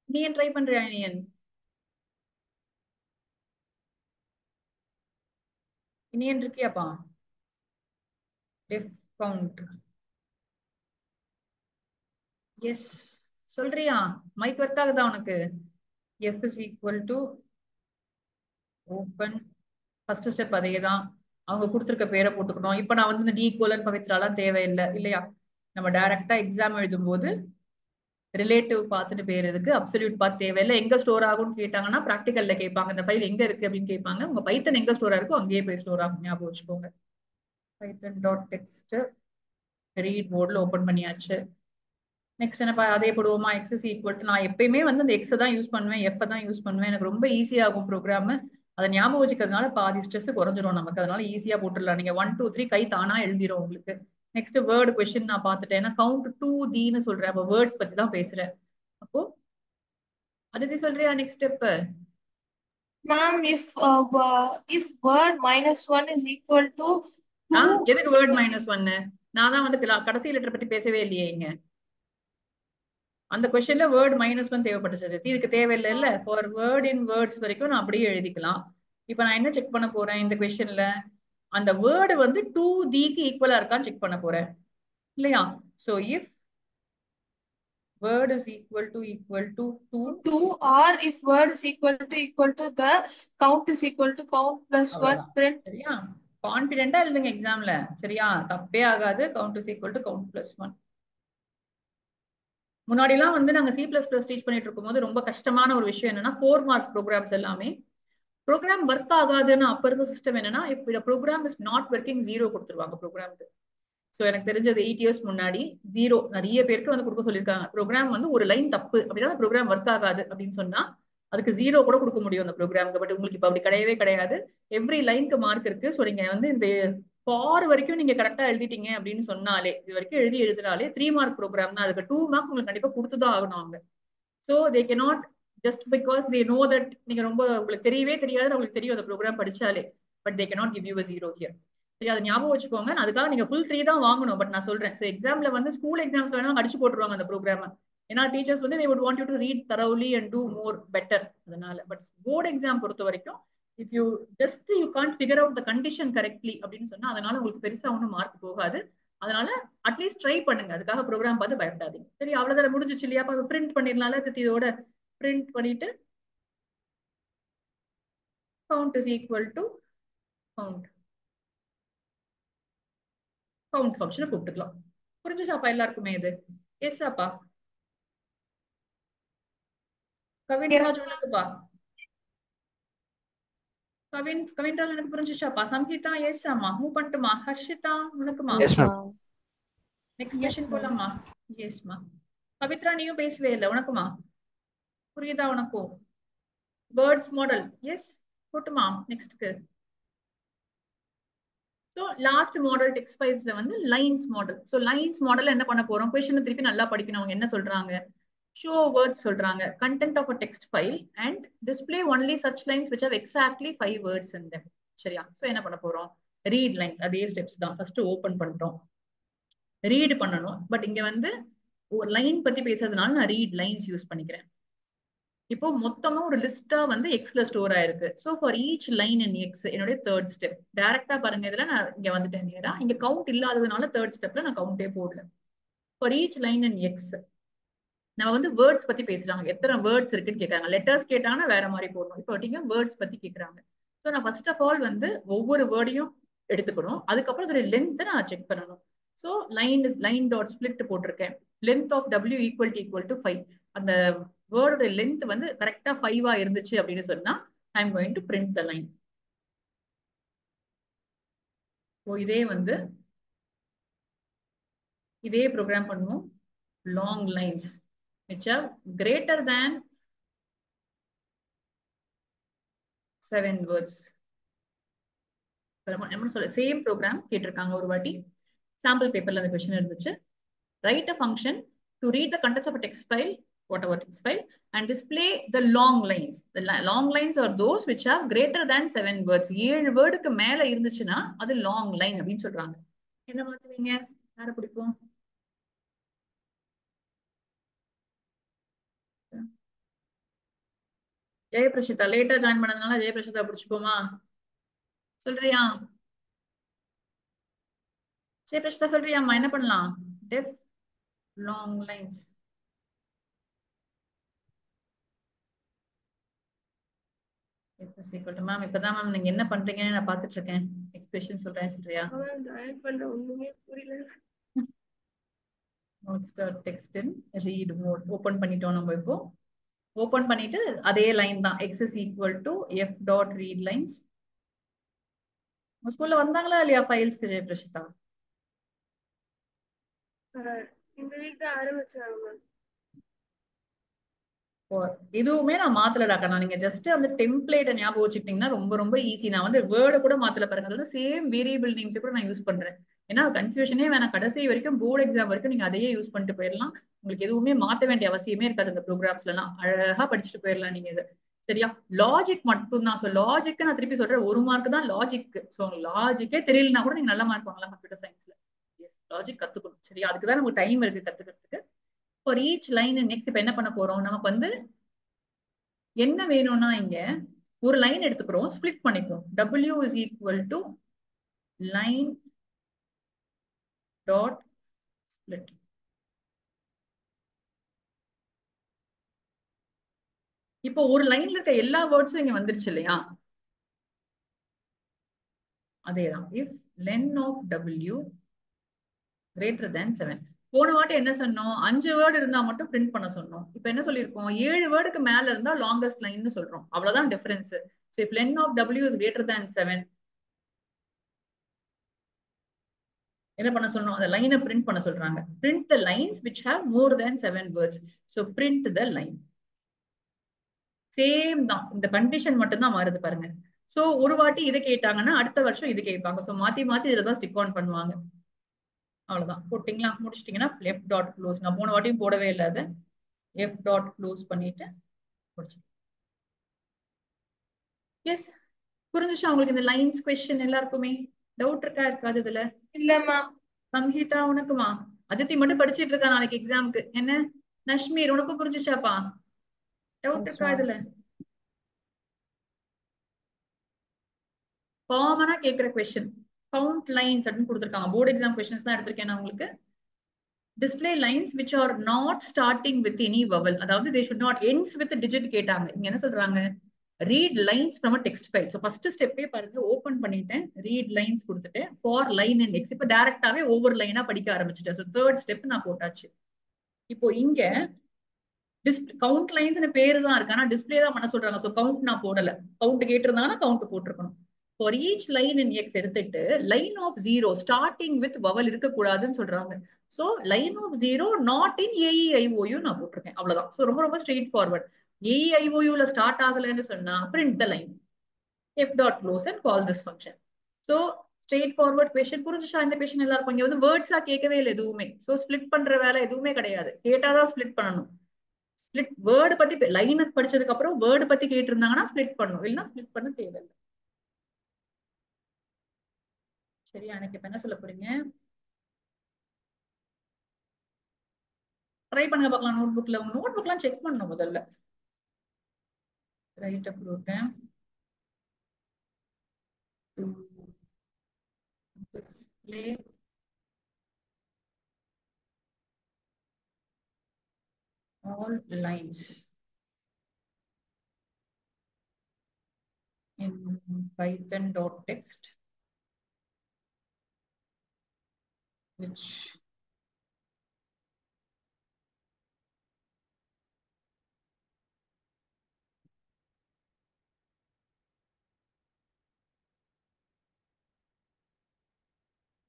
நீ ஏன் ட்ரை பண்றியா? நீ ஏன் இருக்கியாப்பா? def count. எஸ் சொல்றியா? மைக் ஒர்க் ஆகுதா உனக்கு? f is equal to open. First step அதே தான். அவங்க கொடுத்துருக்க பேரை போட்டுக்கணும். இப்போ நான் வந்து இந்த டி கோலன் பவித்ராலாம் தேவையில்லை இல்லையா? நம்ம டைரக்டா எக்ஸாம் எழுதும் போது ரிலேட்டிவ் பார்த்துட்டு பேர் இருக்கு, அப்சல்யூட் பார்த்து தேவையில்லை. எங்க ஸ்டோர் ஆகும்னு கேட்டாங்கன்னா ப்ராக்டிகல்ல கேட்பாங்க, இந்த ஃபைல் எங்க இருக்கு அப்படின்னு கேட்பாங்க. உங்க பைத்தன் எங்க ஸ்டோர் இருக்கோ அங்கேயே போய் ஸ்டோர் ஆகும், ஞாபகம் வச்சுக்கோங்க. python.text ரீட் மோட்ல ஓபன் பண்ணியாச்சு. நெக்ஸ்ட் என்ன அதே போடுவோமா? எக்ஸ் இஸ் ஈக்குவல் டு, நான் எப்பயுமே வந்து அந்த எக்ஸ் தான் யூஸ் பண்ணுவேன், எஃப் தான் யூஸ் பண்ணுவேன். எனக்கு ரொம்ப ஈஸியா ஆகும் ப்ரோக்ராம். அதை ஞாபகம் வச்சுக்கிறதுனால பாதி ஸ்ட்ரெஸ் குறைஞ்சிரும் நமக்கு. அதனால ஈஸியா போட்டுடலாம். நீங்க 1 2 3 கை தானா எழுதிரும் உங்களுக்கு. நெக்ஸ்ட் வேர்டு கொஸ்டின் நான் பார்த்துட்டேன். ஏன்னா கவுண்ட் 2D சொல்றேன், அப்போ வேர்ட்ஸ் பத்தி தான் பேசுறேன். அப்போ அதுக்கு சொல்றியா next step? Ma'am, if word -1 is equal to 2. எதுக்கு வேர்ட் -1? நான் தான் வந்து கடைசி லெட்டர் பத்தி பேசவே இல்லையே இங்க. அந்த கொஸ்டின்ல வேர்ட் -1 தேவைப்பட்டுச்சு. இதுக்கு தேவையில்லை இல்ல. ஃபார் வேர்ட் இன் வேர்ட்ஸ் வரைக்கும் நான் அப்படியே எழுதிக்கலாம். இப்போ நான் என்ன செக் பண்ண போறேன் இந்த கொஸ்டின்ல? அந்த வேர்டு வந்து 2Dக்கு ஈக்குவலா இருக்கான்னு செக் பண்ண போறேன் இல்லையா? So if word is equal to 2, or if word is equal to the count is equal to count plus 1 print. சரியா? கான்ஃபிடென்ட்டா எழுதுங்க எக்ஸாம்ல. சரியா? தப்பே ஆகாது. count is equal to count plus 1. முன்னாடி எல்லாம் வந்து நாங்க C++ டீச் பண்ணிட்டு இருக்கும்போது ரொம்ப கஷ்டமான ஒரு விஷயம் என்னன்னா 4 மார்க் ப்ரோக்ராம்ஸ் எல்லாமே ப்ரோக்ராம் ஒர்க் ஆகாதுன்னு அப்ப இருந்த சிஸ்டம் என்னன்னா, இப்ப ப்ரோக்ராம் இஸ் நாட் ஒர்க்கிங் 0 கொடுத்துருவாங்க ப்ரோக்ராமுக்கு. ஸோ எனக்கு தெரிஞ்சது 8 இயர்ஸ் முன்னாடி 0 நிறைய பேருக்கு வந்து கொடுக்க சொல்லியிருக்காங்க. ப்ரோக்ராம் வந்து ஒரு லைன் தப்பு அப்படின்னா ப்ரோக்ராம் ஒர்க் ஆகாது அப்படின்னு சொன்னா அதுக்கு 0 கூட கொடுக்க முடியும் அந்த ப்ரோக்ராமுக்கு. பட் உங்களுக்கு இப்போ அப்படி கிடையவே கிடையாது. எவ்ரி லைனுக்கு மார்க் இருக்கு. ஸோ நீங்க வந்து இந்த ஃபார் வரைக்கும் நீங்க கரெக்டா எழுதிட்டீங்க அப்படின்னு சொன்னாலே, இது வரைக்கும் எழுதினாலே 3 மார்க் ப்ரோக்ராம் தான். அதுக்கு 2 மார்க் உங்களுக்கு கண்டிப்பா கொடுத்துதான் ஆகணும் அவங்க. So they cannot just because they know that நீங்க ரொம்ப உங்களுக்கு தெரியவே தெரியாது, உங்களுக்கு தெரியும் அந்த ப்ரோக்ராம் படிச்சாலே, but they cannot give you a 0 here. சரி, அதை ஞாபகம் வச்சுக்கோங்க. அதுக்காக நீங்க ஃபுல் 3 தான் வாங்கணும். பட் நான் சொல்றேன், ஸோ எக்ஸாம்ல வந்து ஸ்கூல் எக்ஸாம்ஸ்ல வேணா அடிச்சு போட்டுருவாங்க அந்த ப்ரோக்ராம். ஏன்னா டீச்சர்ஸ் வந்து they would want you to read thoroughly and do more better. அதனால பட் போர்டு எக்ஸாம் பொறுத்த வரைக்கும் if you just you can't figure out the condition correctly அப்படின்னு சொன்னா அதனால உங்களுக்கு பெருசா ஒன்றும் மார்க் போகாது. அதனால அட்லீஸ்ட் ட்ரை பண்ணுங்க. அதுக்காக ப்ரோக்ராம் பார்த்து பயப்படாதீங்க. சரி, அவ்வளவுதான் முடிஞ்சிச்சு இல்லையா? அப்ப பிரிண்ட் பண்ணிடலாம்ல. இதோட பிரிண்ட் பண்ணிட்டு count is equal to count ஃபங்க்ஷனை கூப்பிட்டுக்கலாம். புரிஞ்சுச்சாப்பா எல்லாருக்குமே இது? எஸ் அப்பா. கவின்ராஜ் உனக்குப்பா? கவின்ராஜ் எனக்கு புரிஞ்சுச்சாப்பா? சம்ஹிதா எஸ் அம்மா. மூவ் பண்ணட்டுமா? ஹர்ஷிதா உனக்குமா? Yes ma'am. நெக்ஸ்ட் கொஸ்டின் போலாமா? எஸ்மா. பவித்ரா நீயும் பேசவே இல்லை, உனக்குமா? புரியுதா உனக்கும்? வேர்ட்ஸ் மாடல் எஸ் போட்டுமா நெக்ஸ்ட்க்கு? ஸோ லாஸ்ட் மாடல் டெக்ஸ்ட் ஃபைல்ஸ்ல வந்து lines model. So lines model என்ன பண்ண போறோம்? கொஸ்டின் திருப்பி நல்லா படிக்கணும். அவங்க என்ன சொல்றாங்க? ஷோ வேர்ட்ஸ் சொல்றாங்க. Content of a text file and display only such lines which have exactly 5 words in them. சரியா? ஸோ என்ன பண்ண போறோம்? Read lines. அதே ஸ்டெப்ஸ் தான். ஃபர்ஸ்ட் ஓபன் பண்றோம், ரீட் பண்ணணும். பட் இங்க வந்து ஒரு லைன் பத்தி பேசுறதுனால நான் ரீட் லைன்ஸ் யூஸ் பண்ணிக்கிறேன். இப்போ மொத்தமா ஒரு லிஸ்டா வந்து எக்ஸ்ல ஸ்டோர் ஆயிருக்கு. So for each line in X என்னுடைய தேர்ட் ஸ்டெப். டைரக்டா பாருங்க, இதுல நான் இங்க வந்துட்டேன் நேரா. இங்க கவுண்ட் இல்லாததுனால தேர்ட் ஸ்டெப்ல நான் கவுண்டே போடல. For each line in X நம்ம வந்து வேர்ட்ஸ் பத்தி பேசுறாங்க, எத்தனை வேர்ட்ஸ் இருக்குன்னு கேட்கறாங்க. லெட்டர்ஸ் கேட்டாங்கன்னா வேற மாதிரி போடணும். இப்போ நீங்க வேர்ட்ஸ் பத்தி கேட்கறாங்க. ஸோ நான் ஃபர்ஸ்ட் ஆஃப் ஆல் வந்து ஒவ்வொரு வேர்டையும் எடுத்துக்கணும். அதுக்கப்புறம் அதோட லென்த்தை நான் செக் பண்ணணும். ஸோ லைன் டாட் ஸ்பிளிட் போட்டிருக்கேன். Length of W equal to 5. அந்த வேர்டோட லென்த் வந்து கரெக்டா 5 இருந்துச்சு அப்படின்னு சொன்னா I am going to print the line. So இதே ப்ரோக்ராம் பண்ணுவோம். Long lines which are greater than 7 words. சொல்ல சேம் ப்ரோக்ராம் கேட்டிருக்காங்க ஒரு வாட்டி. சாம்பிள் பேப்பர்ல அந்த கொஸ்டின் இருந்துச்சு. Write a function to read the contents of a text file, whatever text file, and display the long lines. The long lines are those which are greater than 7 words. 7 வேர்டுக்கு மேல இருந்துச்சுன்னா அது long line அப்படின்னு சொல்றாங்க. என்ன மாத்துவீங்க? யார பிடிக்கும்? ஜெயபிரசிதா லேட்டா ஜாயின் பண்ணதுனால ஜெயபிரசிதா பிடிச்சுப்போமா? சொல்றியா? ஜெயபிரசிதா சொல்றியாம்மா? என்ன பண்ணலாம்? def long lines. மேம் இப்பதான் மேம் நீங்க என்ன பண்றீங்கன்னு நான் பாத்துட்டு இருக்கேன். எக்ஸ்பிரஷன் சொல்றியா? ஜாயின் பண்ற ஒண்ணுமே புரியல. நோட்ஸ் டாட் டெக்ஸ்ட் இன் ரீட் மோட் ஓபன் பண்ணிட்டோம். நம்ம இப்போ ஓபன் பண்ணிட்டு அதே லைன் தான் x is equal to f dot read lines. ஸ்கூல்ல வந்தாங்களா இல்லையா ஃபைல்ஸ்க்கு ஜெயபிரசிதா? இந்த வீக் தான் ஆரம்பிச்சாங்க மேம். இதுவுமே நான் மாத்தலடாக்கா. நான் நீங்க ஜஸ்ட் அந்த டெம்ப்ளேட்டை ஞாபகம் வச்சுக்கிட்டீங்கன்னா ரொம்ப ரொம்ப ஈஸி. நான் வந்து வேர்டை கூட மாத்தல பாருங்க. அதாவது சேம் வேரியபிள் நேம்ஸ் கூட நான் யூஸ் பண்றேன். ஏன்னா கன்ஃபியூஷனே வேணாம். கடைசி வரைக்கும் போர்டு எக்ஸாம் வரைக்கும் நீங்க அதையே யூஸ் பண்ணிட்டு போயிடலாம். உங்களுக்கு எதுவுமே மாத்த வேண்டிய அவசியமே இருக்காது. இந்த ப்ரோக்ராம்ஸ்ல எல்லாம் அழகா படிச்சுட்டு போயிடலாம் நீங்க இது. சரியா? லாஜிக் மட்டும் தான். ஸோ லாஜிக்கு நான் திருப்பி சொல்றேன், 1 மார்க் தான் லாஜிக். ஸோ லாஜிக்கே தெரியலனா கூட நீங்க நல்ல மார்க் வாங்கலாம் கம்ப்யூட்டர் சயின்ஸ்ல. லாஜிக் கத்துக்கணும். சரியா? அதுக்கு தான் நமக்கு டைம் இருக்கு கத்துக்கிறதுக்கு. ஃபார் ஈச் லைன் நெக்ஸ்ட் இப்ப என்ன பண்ண போறோம்? நமக்கு வந்து என்ன வேணும்னா இங்க ஒரு லைன் எடுத்துக்கிறோம், ஸ்பிளிட் பண்ணிக்கிறோம். W is equal to line dot split. இப்போ ஒரு லைன்ல இருக்க எல்லா வேர்ட்ஸும் இங்க வந்துருச்சு இல்லையா? அதேதான். if len of W greater than 7. போன வாட்டி என்ன சொன்னோம்? 5 வேர்டு இருந்தா மட்டும் பிரிண்ட் பண்ண சொன்னோம். இப்ப என்ன சொல்லிருக்கோம்? 7 வேர்டுக்கு மேல இருந்தா லாங்கஸ்ட் லைன்னு சொல்றோம். அவ்வளவுதான் difference. So if len of W is greater than 7, என்ன பண்ண சொன்னோம்? அந்த லைனை பிரிண்ட் பண்ண சொல்றாங்க. print the lines which have more than 7 words. So print the line. Same தான். இந்த கண்டிஷன் மட்டும் தான் மாறுது பாருங்க. சோ ஒரு வாட்டி இதை கேட்டாங்கன்னா அடுத்த வருஷம் இது கேட்பாங்க. சோ மாத்தி மாத்தி இதுல தான் ஸ்டிக் ஆன் பண்ணுவாங்க. அவ்வளவுதான். போட்டீங்களா? முடிச்சிட்டீங்கன்னா f டாட் க்ளோஸ். நான் போன வாட்டியும் போடவே இல்லை. அதை f டாட் க்ளோஸ் பண்ணிட்டு முடிச்சு. எஸ், புரிஞ்சுச்சா உங்களுக்கு? இந்த லைன்ஸ் கொஸ்டின் எல்லாருக்குமே டவுட் இருக்காது இதுல? இல்லம்மா. சம்ஹிதா உனக்குமா? அதித்தி மட்டும் படிச்சிட்டு இருக்கா நாளைக்கு எக்ஸாமுக்கு. என்ன நஷ்மீர் உனக்கும் புரிஞ்சுச்சாப்பா? டவுட் இருக்கா இதுல? காமனா கேட்கிற கொஸ்டின் கவுண்ட் லைன்ஸ் அப்படின்னு கொடுத்துருக்காங்க. போர்டு எக்ஸாம் கொஸ்டின்ஸ் தான் எடுத்திருக்கேன் நான் உங்களுக்கு. Display lines which are not starting with any vowel. அதாவது they should not ends with a digit கேட்டாங்க. இங்க என்ன சொல்றாங்க? read lines from a text file. So first ஸ்டெப்பே பாருங்க, ஓபன் பண்ணிட்டேன், read lines கொடுத்துட்டேன், for line in x. இப்ப டைரக்டாவே ஒவ்வொரு லைனா படிக்க ஆரம்பிச்சுட்டேன். ஸோ தேர்ட் ஸ்டெப் நான் போட்டாச்சு. இப்போ இங்க கவுண்ட் லைன்ஸ் பேரு தான் இருக்கு, ஆனா டிஸ்பிளே தான் பண்ண சொல்றாங்க. சோ கவுண்ட் நான் போடல. கவுண்ட் கேட்டிருந்தாங்கன்னா கவுண்ட் போட்டிருக்கணும். For each line in x எடுத்துட்டு line of 0 starting with vowel இருக்கக்கூடாதுன்னு சொல்றாங்க. So line of 0 not in AEIOU நான் போட்டிருக்கேன். அவ்வளவுதான். சோ ரொம்ப ரொம்ப ஸ்ட்ரெயிட் ஃபார்வர்ட். AEIOUல ஸ்டார்ட் ஆகலன்னு சொன்னா print the line, f dot close and call this function. So straight forward question. புரிஞ்சுச்சா இந்த கொஸ்டின் எல்லாருக்கும்? இங்க வந்து வேர்ட்ஸா கேட்கவே இல்லை எதுவுமே. சோ ஸ்பிளிட் பண்ற வேலை எதுவுமே கிடையாது. கேட்டாதான் ஸ்பிளிட் பண்ணணும். ஸ்பிளிட் வேர்டு பத்தி லைன் படிச்சதுக்கு அப்புறம் வேர்டு பத்தி கேட்டிருந்தாங்கன்னா ஸ்பிளிட் பண்ணணும், இல்லைன்னா ஸ்பிளிட் பண்ண தேவையில்லை. சரியா? எனக்கு இப்ப என்ன சொல்ல போறீங்க? ட்ரை பண்ணுங்க பார்க்கலாம். நோட் புக்ல உங்க நோட் புக்லாம் செக் பண்ணணும் முதல்ல. Write a program to display . all lines in python.text which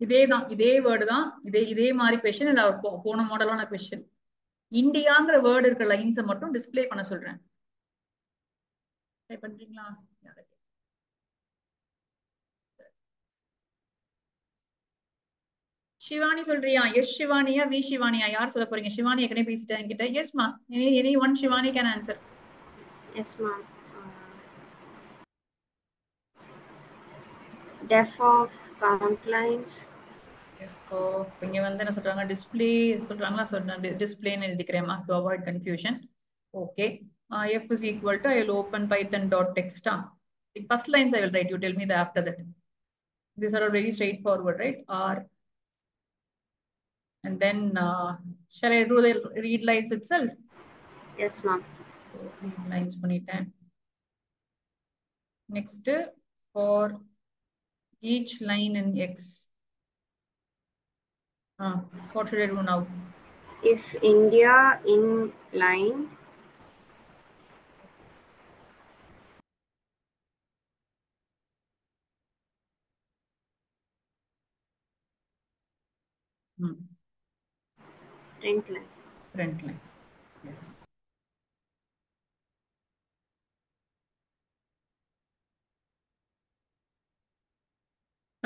இதே வேர்டு தான் இதே மாதிரி கொஸ்டின் இல்ல போன மாடலான கொஸ்டின் இந்தியாங்கிற வேர்டு இருக்க லைன்ஸை மட்டும் டிஸ்ப்ளே பண்ண சொல்றேன். ட்ரை பண்றீங்களா? சிவானி சொல்றியா? எஸ் சிவானியா வி சிவானியா யார் சொல்ல போறீங்க? சிவானி ஏற்கனவே பேசிட்டேன் என்கிட்ட. எஸ் மா, any one Shivani can answer. Yes ma'am. def of count lines. இங்க வந்து என்ன சொல்றாங்க? டிஸ்ப்ளே சொல்றாங்களா? சொல்றேன் டிஸ்ப்ளேன்னு எழுதிக்கிறேன்மா to avoid confusion. Okay. F is equal to, I will open python.text. First lines I will write, you tell me the after that. These are all very straightforward, right? R. And then, shall I do the read lines itself? Yes, ma'am. So, read lines பண்ணிட்டேன். Next, for each line in X. What should I do now? If India in line print line. Print line. Yes.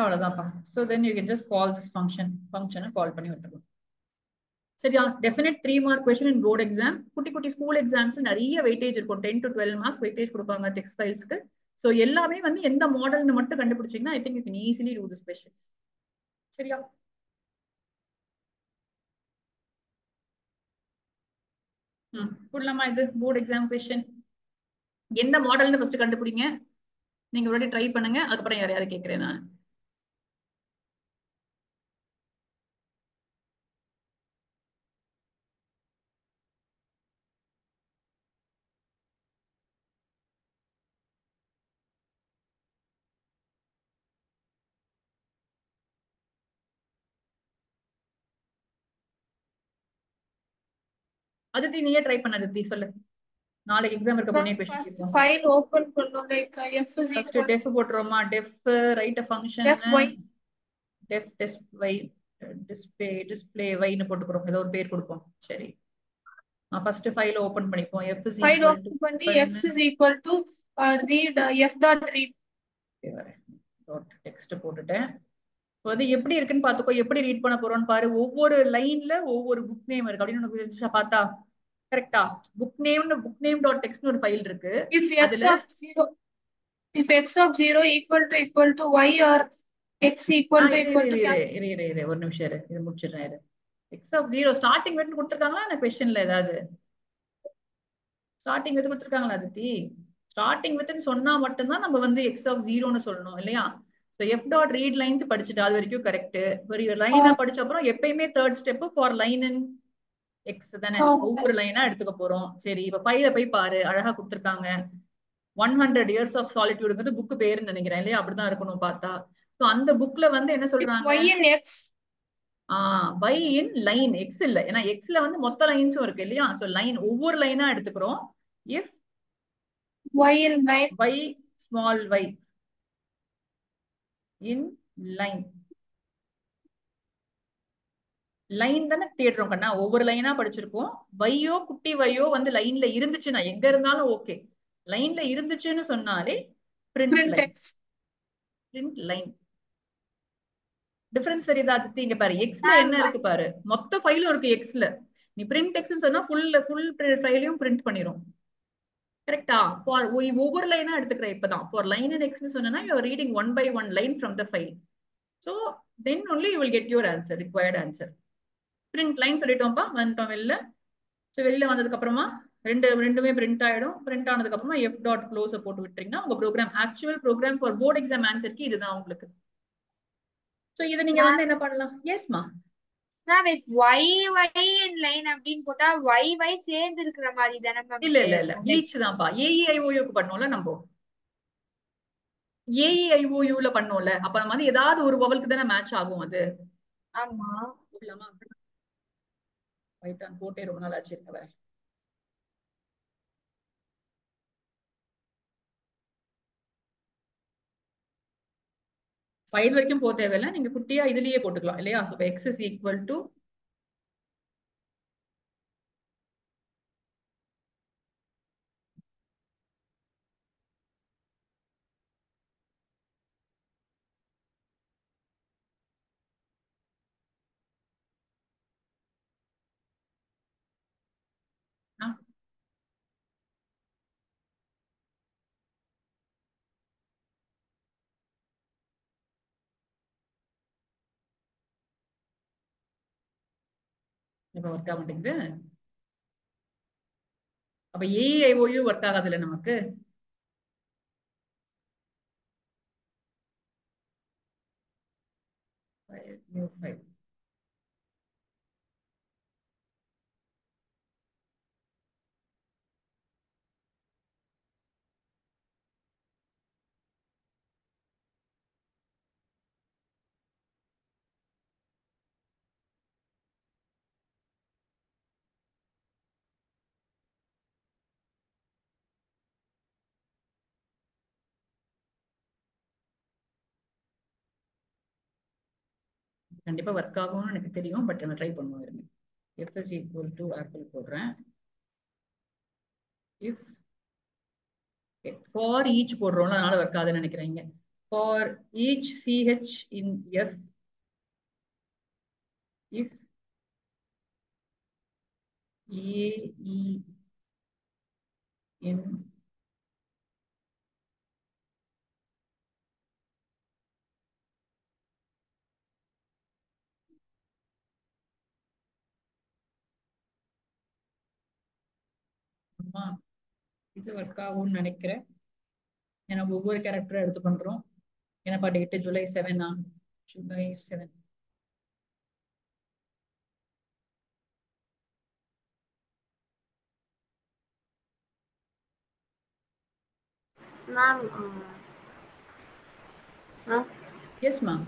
அவ்வளவுதான்ப்பா. So then you can just call this function call பண்ணி விட்டுருவோம். சரியா? Definite 3 mark question in board exam. குட்டி school exams நிறைய weightage இருக்கும். 10 to 12 marks weightage கொடுப்பாங்க text ஃபைல்ஸ்க்கு. So எல்லாமே வந்து எந்த மாடல்னு மட்டும் கண்டுபிடிச்சீங்கன்னா I think you can easily do this questions. சரியா? புரியலாமா? இது போர்ட் எக்ஸாம் கொஸ்டின். எந்த மாடல்னு ஃபர்ஸ்ட் கண்டுபிடிங்க. நீங்க ஒரு ட்ரை பண்ணுங்க, அதுக்கப்புறம் யாரையாவது கேட்கிறேன் நான். அதித்தி நீயே ட்ரை பண்ண. அதித்தி சொல்லு. நாளைக்கு எக்ஸாம் இருக்க முன்னே क्वेश्चन கேட்போம். ஃபைல் ஓபன் பண்ணனும். Like f is first equal def போட்றோமா? def right a function def display y னு போட்டுக்கறோம். ஏதோ ஒரு பேர் கொடுப்போம். சரி, ஃபர்ஸ்ட் ஃபைல் ஓபன் பண்ணிப்போம். f is file equal open பண்ணி x is equal to read f.read dot text போட்டுட்டேன். அது எப்படி இருக்குன்னு பாத்துக்கோ. எப்படி ரீட் பண்ண போறோம்னு பாரு. ஒவ்வொரு லைன்ல ஒவ்வொரு புக் நேம் இருக்கு அப்படின்னு உனக்கு தெரிஞ்சா பார்த்தா கரெக்ட்டா? புக் நேம் டாட் டெக்ஸ்ட்னு ஒரு ஃபைல் இருக்கு. if x of 0 equal to y or x equal to ஒரு நிமிஷம் இரு, இது முடிச்சிடுறேன். x of 0 ஸ்டார்டிங் வெட் கொடுத்திருக்காங்களா அந்த क्वेश्चनல? ஏதாவது ஸ்டார்டிங் வெட் கொடுத்திருக்காங்களா அதித்தி? ஸ்டார்டிங் வெட்னு சொன்னா மட்டும் தான் நம்ம வந்து x of 0 னு சொல்லணும் இல்லையா? So f dot read lines படிச்சிட்டு அது வரைக்கும் கரெக்ட். ஒரு லைனா படிச்ச அப்புறம் எப்பயுமே third step for line in x தானே. ஒவ்வொரு லைனா எடுத்துக்க போறோம். சரி, இப்ப ஃபைல போய் பாரு, அழகா கொடுத்திருக்காங்க. 100 years of solitudeங்கிறது புக் பேருன்னு நினைக்கிறேன் இல்லையா? அப்படிதான் இருக்கணும் பார்த்தா. சோ அந்த புக்ல வந்து என்ன சொல்றாங்க? y in x y in line x இல்ல, ஏன்னா xல வந்து மொத்த லைன்ஸும் இருக்கு இல்லையா? சோ லைன் ஒவ்வொரு லைனா எடுத்துக்கிறோம். if y in line y small y in line தானே தேடுறோம் கண்ணா. ஒவ்வொரு லைனா படிச்சிருக்கோம். வையோ குட்டி வையோ வந்து லைன்ல இருந்துச்சுன்னா, எங்க இருந்தாலும் ஓகே, லைன்ல இருந்துச்சுன்னு சொன்னாலே பிரிண்ட் லைன். டிஃபரன்ஸ் தெரியுதா அதித்தி? இங்க பாரு, எக்ஸ்ல என்ன இருக்கு பாரு, மொத்த ஃபைலும் இருக்கு எக்ஸ்ல. நீ பிரிண்ட் எக்ஸ்னு சொன்னா ஃபுல் ஃபைலையும் பிரிண்ட் பண்ணிரும். கரெக்டா? ஃபார் ஒவ்வொரு லைனா எடுத்துக்கிற. இப்பதான் ஃபார் லைன் இன் எக்ஸ்னு சொன்னா you are reading one by one line from the file. So then only you will get your answer, required answer. Print line சொல்லிட்டோம்ப்பா, வந்துட்டோம் வெளில. ஸோ வெளில வந்ததுக்கு அப்புறமா ரெண்டுமே பிரிண்ட் ஆயிடும். பிரிண்ட் ஆனதுக்கு அப்புறமா f டாட் க்ளோஸ் போட்டு விட்டுறீங்கன்னா உங்க program, actual program for board exam ஆன்சருக்கு இதுதான் உங்களுக்கு. ஸோ இதை நீங்க வந்து என்ன பண்ணலாம்? எஸ்மா ma'am if y in line அப்படின்னு போட்டா ஒய் சேர்ந்து இருக்கிற மாதிரி தானே மேம் இல்ல இல்ல இல்ல ஈச் தான்ப்பா. ஏஇஐஓயுக்கு பண்ணோம்ல நம்ம. ஏஇஐஓயுல பண்ணோம்ல, அப்ப நம்ம வந்து ஏதாவது ஒரு வவலுக்கு தானே மேட்ச் ஆகும் அது. ஆமா. போடலாமா? பைத்தான் போட்டே ரொம்ப நாள் ஆச்சு. இருக்க வரேன். ஃபைல் வரைக்கும் போக தேவையில்லை, நீங்க குட்டியா இதுலயே போட்டுக்கலாம் இல்லையா? So x is equal to இப்ப ஒர்க் ஆக மாட்டேங்குது. அப்ப ஏஇஐஓயு ஒர்க் ஆகாது இல்ல நமக்கு. New file. கண்டிப்பா ஒர்க் ஆகும்னு எனக்கு தெரியும், பட் நம்ம ட்ரை பண்ணுவோம் இருங்க. f is equal to apple போடுறேன். if for each போடுறோம்ல, அதனால ஒர்க் ஆகுதுன்னு நினைக்கிறீங்க. for each ch in f, if a e in இது ஒர்க் ஆகும்னு நினைக்கிறேன். ஏன்னா ஒவ்வொரு கேரக்டரும் எடுத்து பண்றோம். என்னப்பா date? July 7. July 7. Ma'am, Yes, ma'am.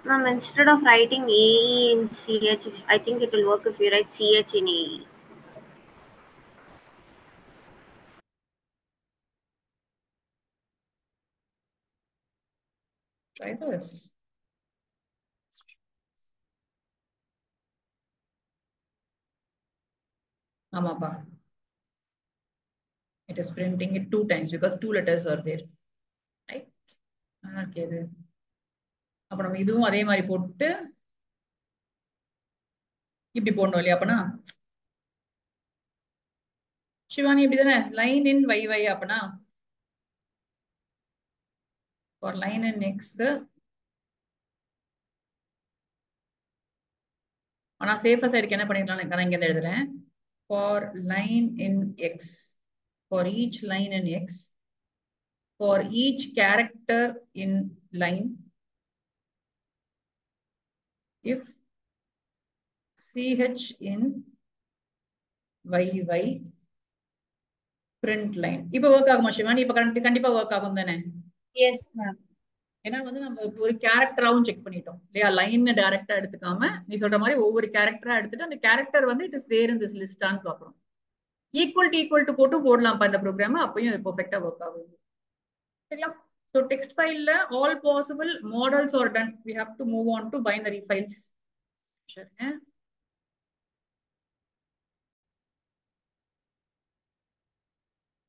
ma'am, instead of writing AE in CH, I think it will work if you write CH in AE. Try this. ஆமாப்பா. It is printing it 2 times because 2 letters are there. Right? Okay. அப்ப நம்ம இதுவும் அதே மாதிரி போட்டு இப்படி போடணும் இல்லையா? அப்பனா சிவானி இப்படிதானே லைன் இன் வை அப்பனா for line in x. ஆனா சேஃபர் சைடுக்கு என்ன பண்ணிடலாம்? நான் இங்க எழுதுறேன். for line in x, for each line in x, for each character in line, if ch in y print line. இப்ப ஒர்க் ஆகுமா சிவானி? இப்ப கண்டிப்பா ஒர்க் ஆகும் தானே? Yes ma'am. ஏன்னா வந்து நம்ம ஒரு கேரக்டராவும் செக் பண்ணிட்டோம் இல்லையா? லைன் டைரக்டா எடுத்துக்காம நீ சொல்ற மாதிரி ஒவ்வொரு கேரக்டரா எடுத்துட்டு அந்த கேரக்டர் வந்து it is there in this லிஸ்டான்னு பாக்குறோம். ஈக்குவல் டு போட்டு போடலாம்ப்பா இந்த ப்ரோக்ராம், அப்பயும் அது பெர்ஃபெக்ட்டா ஒர்க் ஆகும். சரியா? ஸோ டெக்ஸ்ட் ஃபைல்ல all possible models are done. We have to move on to binary files. சரிங்க.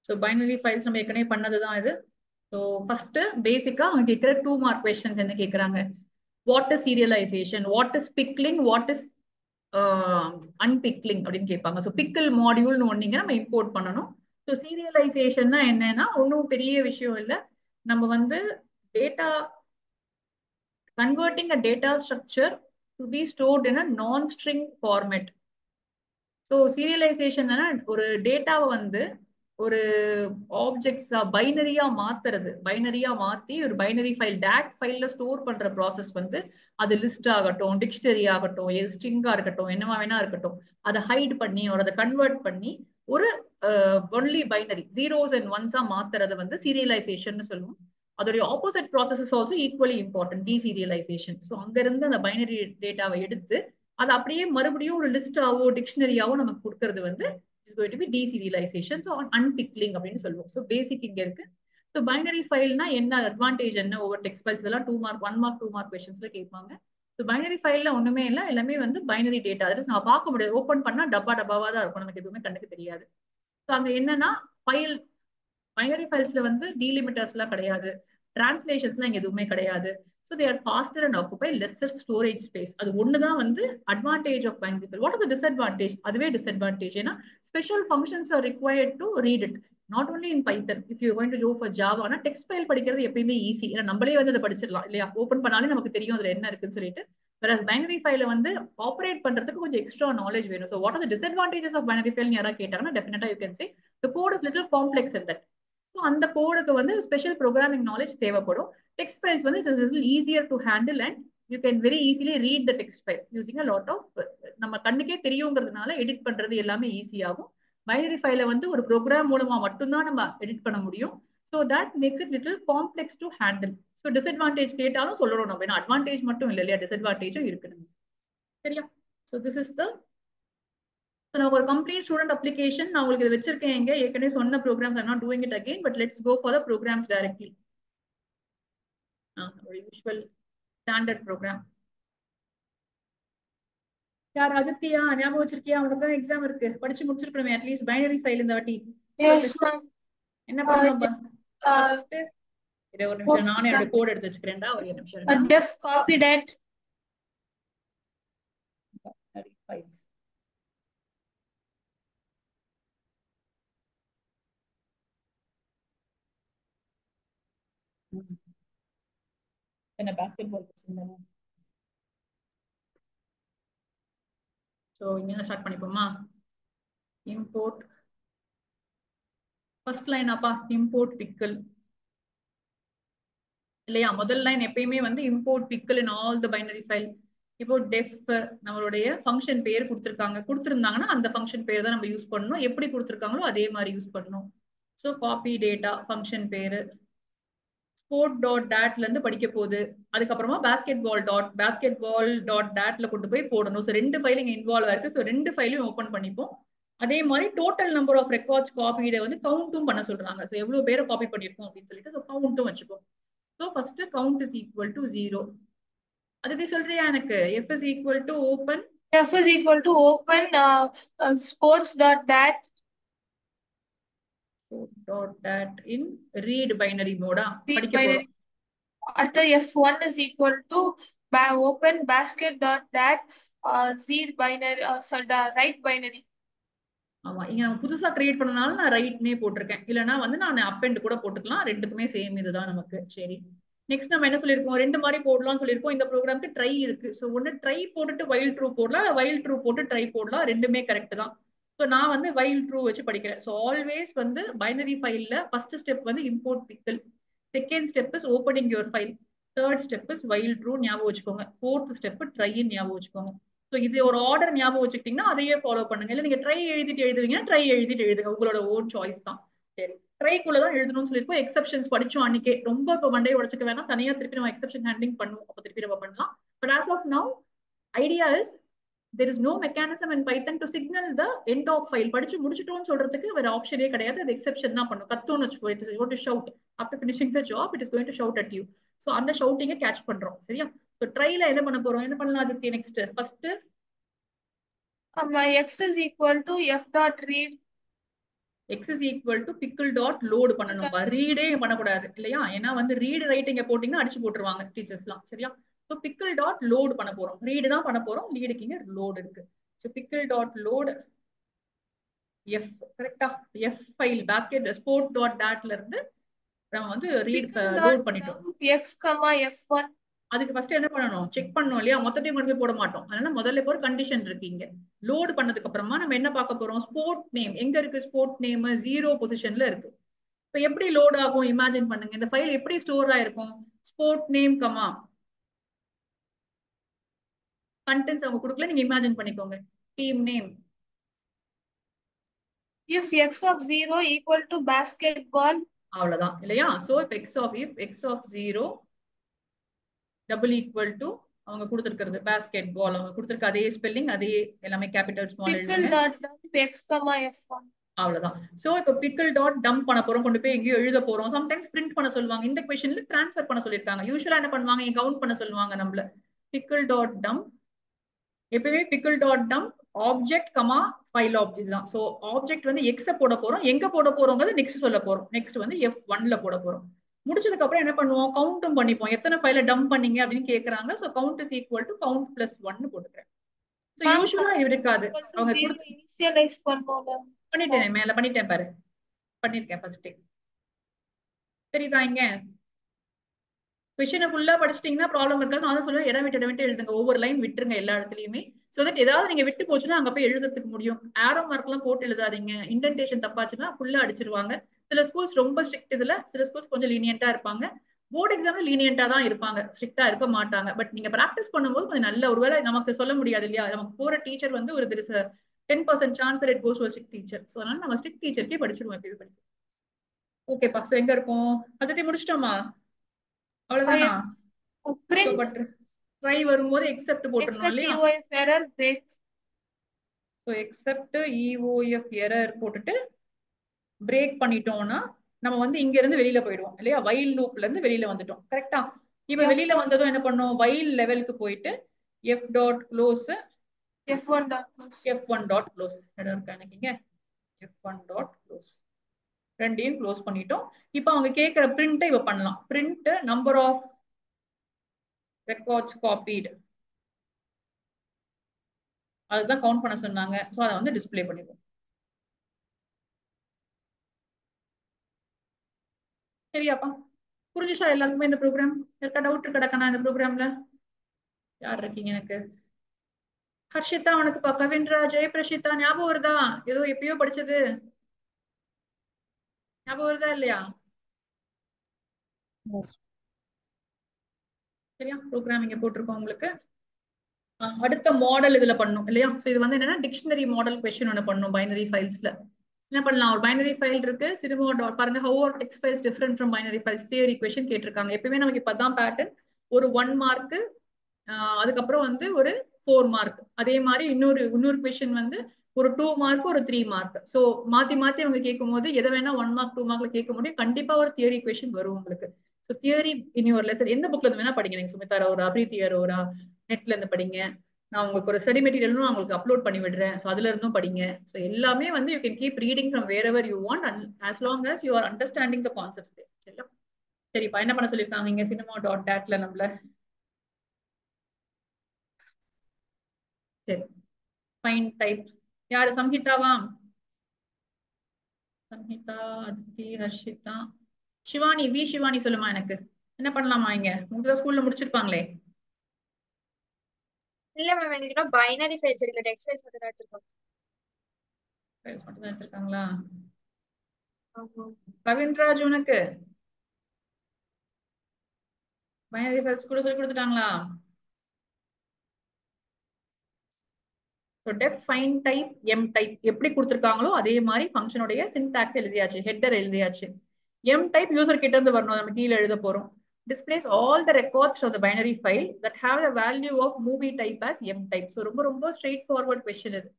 ஸோ பைனரி ஃபைல்ஸ் நம்ம ஏற்கனவே பண்ணதுதான் இது. ஸோ ஃபர்ஸ்ட் பேசிக்கா அவங்க கேட்குற 2 மார்க் கொஸ்டின்ஸ் என்ன கேட்குறாங்க? What is serialisation, what is pickling, what is unpickling அப்படின்னு கேட்பாங்க. ஸோ பிக்கிள் மாடியூல்னு ஒன்னீங்க நம்ம இம்போர்ட் பண்ணணும். ஸோ சீரியலைசேஷன்னா என்னன்னா ஒன்றும் பெரிய விஷயம் இல்லை. நம்ம வந்து data converting a data structure to be stored in a non string format. So serialisation ஒரு டேட்டாவை வந்து ஒரு ஆப்ஜெக்ட்ஸா பைனரியா மாத்துறது, பைனரியா மாத்தி ஒரு பைனரி ஃபைல் DAT ஃபைல்ல ஸ்டோர் பண்ற ப்ராசஸ் வந்து அது லிஸ்ட் ஆகட்டும், டிக்ஷனரி ஆகட்டும், ஸ்ட்ரிங்கா இருக்கட்டும், என்னவா வேணா இருக்கட்டும், அதை ஹைட் பண்ணி ஒரு அதை கன்வெர்ட் பண்ணி ஒரு ஒன்லி பைனரி ஜீரோஸ் அண்ட் ஒன்ஸா மாத்துறது வந்து சீரியலைசேஷன் சொல்லுவோம். அதோடைய opposite process is also equally important, deserialisation. So அங்க இருந்து அந்த பைனரி டேட்டாவை எடுத்து அதை அப்படியே மறுபடியும் ஒரு லிஸ்டாவோ டிக்ஷனரியாவோ நமக்கு கொடுக்கறது வந்து is going to be deserialization. So unpickling அப்படின்னு சொல்லுவோம். So basic இங்க இருக்கு. So binary fileனா என்ன அட்வான்டேஜ் என்ன ஓவர் டெக்ஸ்ட் ஃபைல்ஸ் இதெல்லாம் 2 மார்க் 1 மார்க் 2 மார்க் क्वेश्चंसல கேட்பாங்க. So binary fileல ஒண்ணுமே இல்ல, எல்லாமே வந்து பைனரி டேட்டா. அது நம்ம பார்க்க முடியாது, ஓபன் பண்ணா டப்பாவா தான் இருக்கும், நமக்கு எதுவுமே கண்ணுக்கு தெரியாது. So அங்க என்னன்னா ஃபைல் பைனரி ஃபைல்ஸ்ல வந்து டீலிமிட்டர்ஸ்லாம் கிடையாது, டிரான்ஸ்லேஷன்ஸ்லாம் இங்க எதுவுமே கிடையாது. So they are faster and occupy lesser storage space. அது ஒண்ணுதான் வந்து advantage of binary file. What are the disadvantage? அதுவே disadvantage. ஏன்னா special functions are required to read it. Not only in Python. If you are going to go for Java, ஆனா text file படிக்கிறது எப்பயுமே easy. ஏன்னா நம்மளே வந்து அதை படிச்சிடலாம் இல்லையா, ஓபன் பண்ணாலே நமக்கு தெரியும் அதுல என்ன இருக்குன்னு சொல்லிட்டு. Whereas binary file வந்து ஆப்ரேட் பண்றதுக்கு கொஞ்சம் எக்ஸ்ட்ரா நாலேஜ் வேணும். So what are the disadvantages of binary file யாராவது கேட்டாங்கன்னா definitely you can say the code is little complex in that. So அந்த கோடுக்கு வந்து ஸ்பெஷல் ப்ரோக்ராமிங் நாலேஜ் தேவைப்படும். டெக்ஸ்ட் ஃபைல்ஸ் வந்து it is easier to handle and you can very easily read the text file using a lot of, நம்ம கண்ணுக்கே தெரியுங்கிறதுனால edit பண்றது எல்லாமே ஈஸியாகும். Binary ஃபைலை வந்து ஒரு ப்ரோக்ராம் மூலமா மட்டும்தான் நம்ம எடிட் பண்ண முடியும். So that makes it little complex to handle. So disadvantage கேட்டாலும் சொல்லணும் நம்ம, ஏன்னா அட்வான்டேஜ் மட்டும் இல்லை இல்லையா, டிஸ்அட்வான்டேஜும் இருக்கு நமக்கு. சரியா? ஸோ திஸ் இஸ் த நான் ஒரு கம்ப்ளீட் ஸ்டூடெண்ட் அப்ளிகேஷன் நான் உங்களுக்கு இதை வச்சிருக்கேன். எங்க ஏற்கனவே சொன்ன programs I not doing it again, but let's go for the programs directly. ஒரு யூஷுவல் ஸ்டாண்டர்ட் ப்ரோக்ராம். யார் அதித்தியா ஞாபகம் வச்சிருக்கியா? உனக்கு தான் எக்ஸாம் இருக்கு, படிச்சு முடிச்சிருக்கணுமே அட்லீஸ்ட் பைனரி ஃபைல் இந்த வாட்டி. Yes ma'am. என்ன பண்ணணும்? ஒரு நிமிஷம் நானே என்னோட கோட் எடுத்து வச்சுக்கிறேன்டா, ஒரு நிமிஷம். def copy that files. என்ன பாஸ்கெட்பால் வச்சிருந்தாங்க. ஸோ இங்கே ஸ்டார்ட் பண்ணிப்போமா? இம்போர்ட் ஃபர்ஸ்ட் லைன் அப்பா, இம்போர்ட் பிக்கல் இல்லையா? முதல் லைன் எப்பயுமே வந்து import pickle in all the binary file. இப்போ டெஃப் நம்மளுடைய ஃபங்க்ஷன் பேர் கொடுத்துருந்தாங்கன்னா அந்த ஃபங்க்ஷன் பேர் தான் நம்ம யூஸ் பண்ணணும், எப்படி கொடுத்துருக்காங்களோ அதே மாதிரி யூஸ் பண்ணணும். ஸோ காப்பி டேட்டா ஃபங்க்ஷன் பேரு ஸ்போர்ட் டாட் டேட்ல இருந்து படிக்க போகுது, அதுக்கப்புறமா பாஸ்கெட்பால் டாட் டேட்ல கொண்டு போய் போடணும். ஸோ 2 ஃபைல் இங்கே இன்வால்வ் ஆயிருக்கு. ஸோ 2 ஃபைலையும் ஓப்பன் பண்ணிப்போம். அதே மாதிரி டோட்டல் நம்பர் ஆஃப் ரெக்கார்ட்ஸ் காப்பியை வந்து கவுண்ட்டும் பண்ண சொல்றாங்க. ஸோ எவ்வளவு பேரை காப்பி பண்ணிருக்கோம் அப்படின்னு சொல்லிட்டு ஸோ கவுண்ட்டும் வச்சுப்போம். So first count is equal to 0. அதுக்கு சொல்றியா எனக்கு? f is equal to open sports.dat in read binary mode. படிக்க போறோம். அடுத்து f1 is equal to open basket.dat read binary write binary. ஆமா, இங்க நம்ம புதுசா கிரியேட் பண்ணனால நான் ரைட்னே போட்டிருக்கேன், இல்லனா வந்து நான் அப்பெண்ட் கூட போட்டுக்கலாம். ரெண்டுக்குமே சேம் இதுதான் நமக்கு. சரி, நெக்ஸ்ட் நம்ம என்ன சொல்லிருக்கோம்? 2 மாதிரி போடலாம் சொல்லிருக்கோம். இந்த ப்ரோக்ராம்க்கு ட்ரை இருக்கு. ஸோ ஒன்னு ட்ரை போட்டுட்டு வைல் ட்ரூ போடலாம், வைல் ட்ரூ போட்டு ட்ரை போடலாம். ரெண்டுமே கரெக்ட் தான். ஸோ நான் வந்து வைல் ட்ரூ வச்சு படிக்கிறேன். ஸோ ஆல்வேஸ் வந்து பைனரி ஃபைல்ல ஃபர்ஸ்ட் ஸ்டெப் வந்து import pickle, second step is opening your file, third step is while true ஞாபகம் வச்சுக்கோங்க, ஃபோர்த் ஸ்டெப் ட்ரைன்னு ஞாபகம் வச்சுக்கோங்க. ஸோ இது ஒரு ஆர்டர் ஞாபகம் வச்சுக்கிட்டீங்கன்னா அதையே ஃபாலோ பண்ணுங்க. இல்லை நீங்க ட்ரை எழுதுவீங்கன்னா ட்ரை எழுதுங்க, உங்களோட ஓன் சாய்ஸ் தான். சரி, ட்ரைக்குள்ளதான் எழுதணும்னு சொல்லியிருக்கோம். எக்ஸப்ஷன்ஸ் படிச்சோம் அன்னைக்கே, ரொம்ப இப்போ மண்டையை உடச்சுக்க வேணாம், தனியா திருப்பி நம்ம எக்ஸப்ஷன் ஹேண்ட்லிங் பண்ணுவோம், அப்போ திருப்பி நம்ம பண்ணலாம். But as of now idea is there is no mechanism in Python to signal the end of file. படிச்சு முடிச்சிட்டோம்னு சொல்றதுக்கு வேற ஆப்ஷனே கிடையாது, அது எக்ஸெப்ஷன் தான் பண்ணும். கத்தோன்னு வச்சுக்கோ, it is going to shout after finishing the job, it is going to shout at you. So அந்த ஷவுட்டிங்கை கேட்ச் பண்றோம். சரியா? ஸோ ட்ரைல என்ன பண்ண போறோம்? என்ன பண்ணலாம் அதுக்கு? Next first x is equal to f dot read, x is equal to pickle dot load பண்ணணும். ரீடே பண்ணக்கூடாது இல்லையா? ஏன்னா வந்து ரீட் ரைட் இங்க போட்டீங்கன்னா அடிச்சு போட்டுருவாங்க டீச்சர்ஸ்லாம். சரியா? ஸோ பிக்கிள் டாட் லோட் பண்ண போறோம். ரீடு தான் பண்ண போறோம், லீடுக்கு இங்க லோடு இருக்கு. So pickle dot load f, கரெக்டா? F file basket sport dot டாட்ல இருந்து நம்ம வந்து ரீட் லோட் பண்ணிட்டோம். x, f1 அதுக்கு ஃபர்ஸ்ட் என்ன பண்ணணும், செக் பண்ணணும் இல்லையா, மொத்தத்தையும் கொண்டு போய் போட மாட்டோம். அதனால முதல்ல இப்போ ஒரு கண்டிஷன் இருக்கு. இங்க லோடு பண்ணதுக்கு அப்புறமா நம்ம என்ன பார்க்க போறோம், ஸ்போர்ட் நேம் எங்க இருக்கு, ஸ்போர்ட் நேம் 0 பொசிஷன்ல இருக்கு. இப்போ எப்படி லோட் ஆகும் இமேஜின் பண்ணுங்க, இந்த ஃபைல் எப்படி ஸ்டோர் ஆயிருக்கும், ஸ்போர்ட் நேம் கமா கண்டென்ட்ஸ் அவங்க கொடுக்கல, நீங்க இமேஜின் பண்ணிக்கோங்க, team name. If x of 0 equal to basketball, அவ்வளவுதான் இல்லையா. சோ இப்போ x of 0 double equal to அவங்க கொடுத்துருக்கிறது பேஸ்கெட் பால், அவங்க கொடுத்துருக்க அதே ஸ்பெல்லிங், அதே எல்லாமே கேபிட்டல் ஸ்மால் pickle எழுதுங்க. dot dump x comma f1. அவ்வளவுதான். சோ இப்போ பிக்கிள் டாட் டம்ப் பண்ண போறோம், கொண்டு போய் எங்கேயோ எழுத போறோம். சம்டைம்ஸ் பிரிண்ட் பண்ண சொல்லுவாங்க, இந்த கொஸ்டின்ல டிரான்ஸ்ஃபர் பண்ண சொல்லிருக்காங்க. யூஸ்வலா என்ன பண்ணுவாங்க, இங்க கவுண்ட் பண்ண சொல்லுவாங்க நம்மள. பிக்கிள் டாட் டம்ப் எப்பவுமே pickle dot dump object comma file object தான். சோ ஆப்ஜெக்ட் வந்து எக்ஸ போட போறோம், எங்க போட போறோங்கிறது நெக்ஸ்ட் சொல்ல போறோம். நெக்ஸ்ட் வந்து F1ல போட போறோம். முடிச்சதுக்கு அப்புறம் என்ன பண்ணுவோம், கவுண்ட்டும் பண்ணிப்போம், எத்தனை ஃபைல டம்ப் பண்ணீங்க அப்படின்னு கேக்குறாங்க. So count is equal to count plus 1 போட்டுக்கிறேன். சோ Ma'am, யூஸ்வலா count is இருக்காது, equal to அவங்க 0 initialize பண்ணோம்ல. பண்ணிட்டேன், மேல பண்ணிட்டேன் பாரு, பண்ணிருக்கேன் ஃபர்ஸ்ட். சரிதா, இங்க கொஸ்டினை ஃபுல்லா படிச்சிட்டீங்கன்னா ப்ராப்ளம் இருக்காது. நான் சொல்லுவேன் இடம் விட்டு எழுதுங்க, ஒவ்வொரு லைன் விட்டுருங்க எல்லா இடத்துலயுமே. சோ தட் ஏதாவது நீங்க விட்டு போச்சுன்னா அங்க போய் எழுதுறதுக்கு முடியும். ஆரோ மார்க் எல்லாம் போட்டு எழுதாதீங்க, இன்டென்டேஷன் தப்பாச்சுன்னா ஃபுல்லா அடிச்சிருவாங்க. சில ஸ்கூல்ஸ் ரொம்ப ஸ்ட்ரிக்ட் இதுல, சில ஸ்கூல்ஸ் கொஞ்சம் லீனியன்ட்டா இருப்பாங்க. போர்டு எக்ஸாம்ல லீனியன்ட்டா தான் இருப்பாங்க, ஸ்ட்ரிக்டா இருக்க மாட்டாங்க. பட் நீங்க பிராக்டிஸ் பண்ணும்போது கொஞ்சம் நல்ல, ஒருவேளை நமக்கு சொல்ல முடியாது இல்லையா, நமக்கு போற டீச்சர் வந்து ஒரு 10% chance it goes to strict teacher. So அதனால நம்ம ஸ்ட்ரிக்ட் டீச்சருக்கே படிச்சிருவோம் எப்பயும் படிக்கும். ஓகேப்பா, சோ எங்க இருக்கும், பத்தி முடிச்சிட்டோமா, அவ்வளவுதானா. Print ட்ரை வரும்போது எக்ஸெப்ட் போட்டுறணும் except இல்லையா. EOF error break. So except EOF error போட்டுட்டு பிரேக் பண்ணிட்டோம்னா நம்ம வந்து இங்க இருந்து வெளியில போயிடுவோம் இல்லையா, வைல் லூப்ல இருந்து வெளியில வந்துட்டோம். கரெக்டா. இப்ப வெளியில வந்ததும் என்ன பண்ணோம், வைல் லெவலுக்கு போயிட்டு f dot close F1 dot close. F1 dot close கணக்கிங்க, F1 டாட் க்ளோஸ் ரெண்டையும் க்ளோஸ் பண்ணிட்டோம். இப்போ அவங்க கேட்கிற பிரிண்ட்டை இப்ப பண்ணலாம். பிரிண்ட் நம்பர் ஆஃப் ரெக்கார்ட்ஸ் காப்பீடு, அதுதான் கவுண்ட் பண்ண சொன்னாங்க. ஸோ அதை வந்து டிஸ்பிளே பண்ணிடுவோம். சரியாப்பா, புரிஞ்சுச்சா எல்லாருக்குமே இந்த ப்ரோக்ராம்? இருக்கா டவுட் இருக்கடக்கண்ணா இந்த ப்ரோக்ராம்ல? யார் இருக்கீங்க எனக்கு? ஹர்ஷிதா உனக்கு கவின்ரா, ஜெயபிரஷிதா ஞாபகம் வருதா? ஏதோ எப்பயோ படிச்சது ஞாபகம் வருதா இல்லையா? சரியா, ப்ரோக்ராம் இங்க போட்டிருக்கோம் உங்களுக்கு. அடுத்த மாடல் இதுல பண்ணும் இல்லையா. சோ இது வந்து என்னன்னா டிக்ஷனரி மாடல் கொஸ்டின் ஒன்று பண்ணும் பைனரி ஃபைல்ஸ்ல. என்ன பண்ணலாம், ஒரு பைனரி ஃபைல் இருக்கு, சினிமா டாட் பாருங்க, how are text files different from binary files, theory question கேட்டிருக்காங்க. எப்பவுமே நமக்கு இப்பதான் பேட்டர்ன், ஒரு 1 மார்க், அதுக்கப்புறம் வந்து ஒரு 4 மார்க், அதே மாதிரி இன்னொரு கொஸ்டின் வந்து ஒரு 2 மார்க், ஒரு 3 மார்க். ஸோ மாத்தி மாத்தி அவங்க கேட்கும் போது எதை வேணா 1 மார்க் 2 மார்க்ல கேட்க முடியும். கண்டிப்பா ஒரு தியரி கொஸ்டின் வரும் உங்களுக்கு. ஸோ தியரி இனி ஒரு லெசன் எந்த புக்ல இருந்து வேணா படிங்க, நீங்க சுமிதா அரோரா, பிரீத்தி அரோரா, நெட்ல இருந்து படிங்க. நான் உங்களுக்கு ஒரு ஸ்டடி மெட்டீரியலும் உங்களுக்கு அப்லோட் பண்ணி விடுறேன். ஸோ அதுல இருந்தும் படிங்க. ஸோ எல்லாமே வந்து you can keep reading from wherever you want, as long as you are understanding the concepts there. சரியா. சரிப்பா, என்ன பண்ண சொல்லியிருக்காங்க இங்க சினிமா டாட் டேட்ல நம்மள? சரி, ஃபைன் டைப் யாரு, சம்ஹிதாவா? சம்ஹிதா, அதித்தி, ஹர்ஷிதா, சிவானி, சிவானி சொல்லுமா எனக்கு. என்ன பண்ணலாமா இங்க, உங்க ஸ்கூல்ல முடிச்சிருப்பாங்களே. இல்ல மேம், எங்ககிட்ட பைனரி ஃபைல்ஸ் இருக்கு, டெக்ஸ்ட் ஃபைல்ஸ் மட்டும் தான் எடுத்துருக்கோம். ஃபைல்ஸ் மட்டும் தான் எடுத்திருக்காங்களா? ஆமா. ரவீந்திராஜ் உனக்கு பைனரி ஃபைல்ஸ் கூட சொல்லி கொடுத்துட்டாங்களா? Def, find type, m type எப்படி கொடுத்துருக்காங்களோ அதே மாதிரி ஃபங்க்ஷனுடைய சின்டாக்ஸ் எழுதியாச்சு, ஹெட்டர் எழுதியாச்சு. எம் டைப் யூசர் கிட்ட இருந்து வரணும், நம்ம கீழே எழுத போறோம். Displays all the records from the binary file that have the value of movie type as m type. So ரொம்ப ரொம்ப straight forward question இது.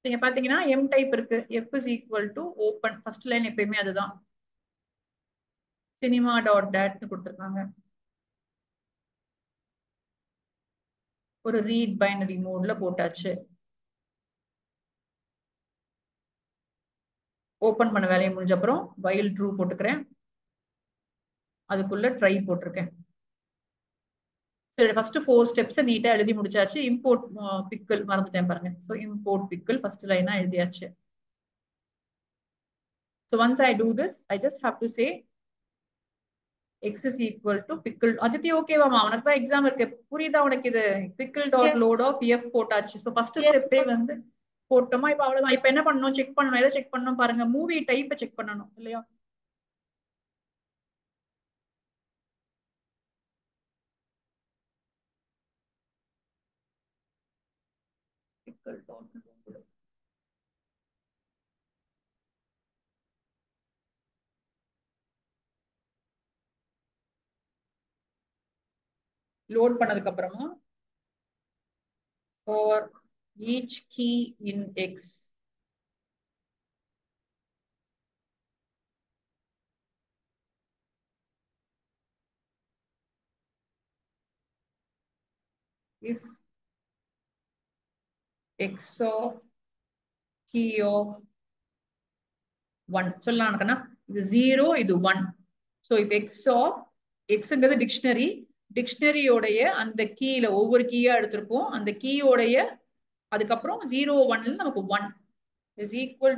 நீங்க பாத்தீங்கன்னா m type இருக்கு, f is equal to open, first line எப்பயுமே அதுதான், cinema.dat கொடுத்திருக்காங்க. ஒரு ரீட் பைனரி மோட்ல போட்டாச்சு. ஓபன் பண்ண வேலையை முடிஞ்ச அப்புறம் while true போட்டுக்கிறேன், அதுக்குள்ள ட்ரை போட்டிருக்கேன். சரி, ஃபர்ஸ்ட் 4 ஸ்டெப்ஸ் நீட்டா எழுதி முடிச்சாச்சு. இம்போர்ட் பிக்கல் மறந்துட்டேன் பாருங்க. ஸோ இம்போர்ட் பிக்கல் ஃபர்ஸ்ட் லைனா எழுதியாச்சு. So once I do this, I just have to say x is equal to pickle. Aditi ஓகேவாமா, உனக்கு தான் எக்ஸாம் இருக்கு, புரியுதா உனக்கு? இது pickle dot Yes. load of f போட்டாச்சு. So first Yes, ஸ்டெப்பே ma'am. வந்து போட்டோமா. இப்போ அவ்வளவுதான். இப்போ என்ன பண்ணணும்? செக் பண்ணணும். எதை செக் பண்ணணும் பாருங்க, மூவி டைப்பை செக் பண்ணணும் இல்லையா? pickle dot load. லோட் பண்ணதுக்கு அப்புறமா for each key in x if x of key of 1 சொல்லலாம்னா இது 0 இது 1. so if x of xங்கிறது டிக்ஷனரி, டிக்ஷனரியோடைய அந்த கீல ஒவ்வொரு கீயா எடுத்திருக்கோம், அந்த கீயோடைய அதுக்கப்புறம் 0 1ல நமக்கு 1 is equal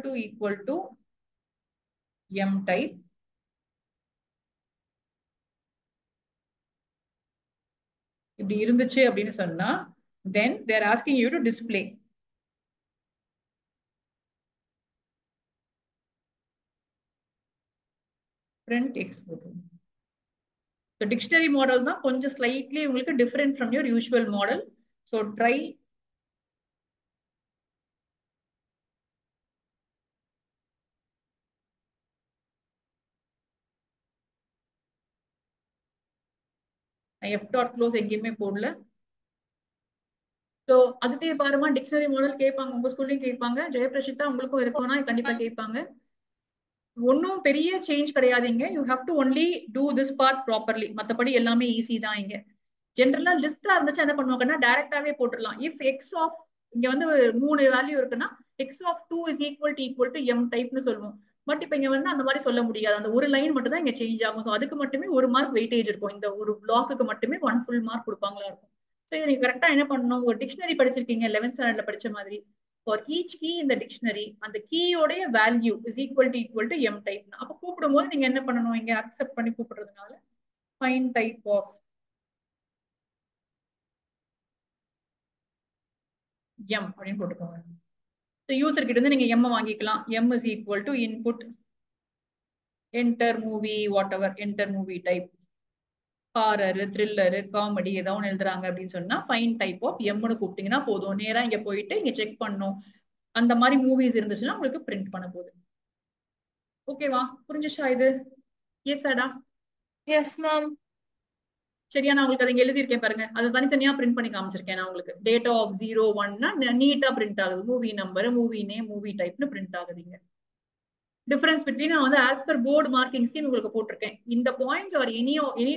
to m type. இப்படி இருந்துச்சு அப்படின்னு சொன்னா then they are asking you to display print x. So dictionary model தான் கொஞ்சம் slightly உங்களுக்கு different from your usual model. So try f dot close எங்கேயுமே போடல. ஸோ அதுக்கு பாருமா, டிக்ஷனரி மாடல் கேட்பாங்க, உங்க ஸ்கூல்லையும் கேட்பாங்க, ஜெயபிரஷிதா உங்களுக்கும் இருக்கும்னா கண்டிப்பா கேட்பாங்க. ஒன்னும் பெரிய சேஞ்ச் கிடையாதுங்க. You have to only do this part properly, மற்றபடி எல்லாமே ஈஸி தான். இங்க ஜென்ரலா லிஸ்டா இருந்துச்சு என்ன பண்ணுவாங்கன்னா டைரக்டாவே போட்டுடலாம். இஃப் எக்ஸ் ஆஃப் இங்க வந்து 3 வேல்யூ இருக்குன்னா x of 2 is equal to m டைப்னு சொல்லுவோம். பட் இப்ப இங்க வந்து அந்த மாதிரி சொல்ல முடியாது. அந்த ஒரு லைன் மட்டும் தான் இங்க சேஞ்ச் ஆகும். ஸோ அதுக்கு மட்டுமே 1 மார்க் வெயிட்டேஜ் இருக்கும். இந்த ஒரு பிளாக்குக்கு மட்டுமே 1 ஃபுல் மார்க் கொடுப்பாங்களா இருக்கும். ஸோ இதை நீங்க கரெக்டா என்ன பண்ணணும், ஒரு டிக்ஷனரி படிச்சிருக்கீங்க 11th ஸ்டாண்டர்ட்ல படிச்ச மாதிரி, ஃபார் ஈச் கீ இந்த டிக்ஷனரி அந்த கீயோடைய value is equal to m type. அப்ப கூப்பிடும் போது நீங்க என்ன பண்ணணும், இங்க அக்செப்ட் பண்ணி கூப்பிடுறதுனால ஃபைன் டைப் ஆஃப் எம் அப்படின்னு போட்டுக்கோங்க. யூசர் கிட்ட இருந்து நீங்க எம் வாங்கிக்கலாம். M is equal to input enter movie whatever, enter movie type, horror, thriller, comedy ஏதாவது ஒன்று எழுதுறாங்க அப்படின்னு சொன்னா ஃபைன் டைப் ஆஃப் எம்னு கூப்பிட்டீங்கன்னா போதும். நேரா இங்க போயிட்டு இங்க செக் பண்ணும். அந்த மாதிரி மூவிஸ் இருந்துச்சுன்னா உங்களுக்கு பிரிண்ட் பண்ண போகுது. ஓகேவா? புரிஞ்சுச்சா இது? எஸ் ஆடா? Yes ma'am. சரியா? நான் உங்களுக்கு அதை எழுதியிருக்கேன் பாருங்க, அது தனித்தனியா பிரிண்ட் பண்ணி காமிச்சிருக்கேன் நான் உங்களுக்கு. டேட்டா ஆஃப் 0 1னா நீட்டா பிரிண்ட் ஆகுது. Movie number, movie name, movie டைப்னு பிரிண்ட் ஆகுதுங்க. டிஃபரன்ஸ் பிட்வீன் நான் வந்து as per board marking scheme உங்களுக்கு போட்டிருக்கேன். இந்த points are any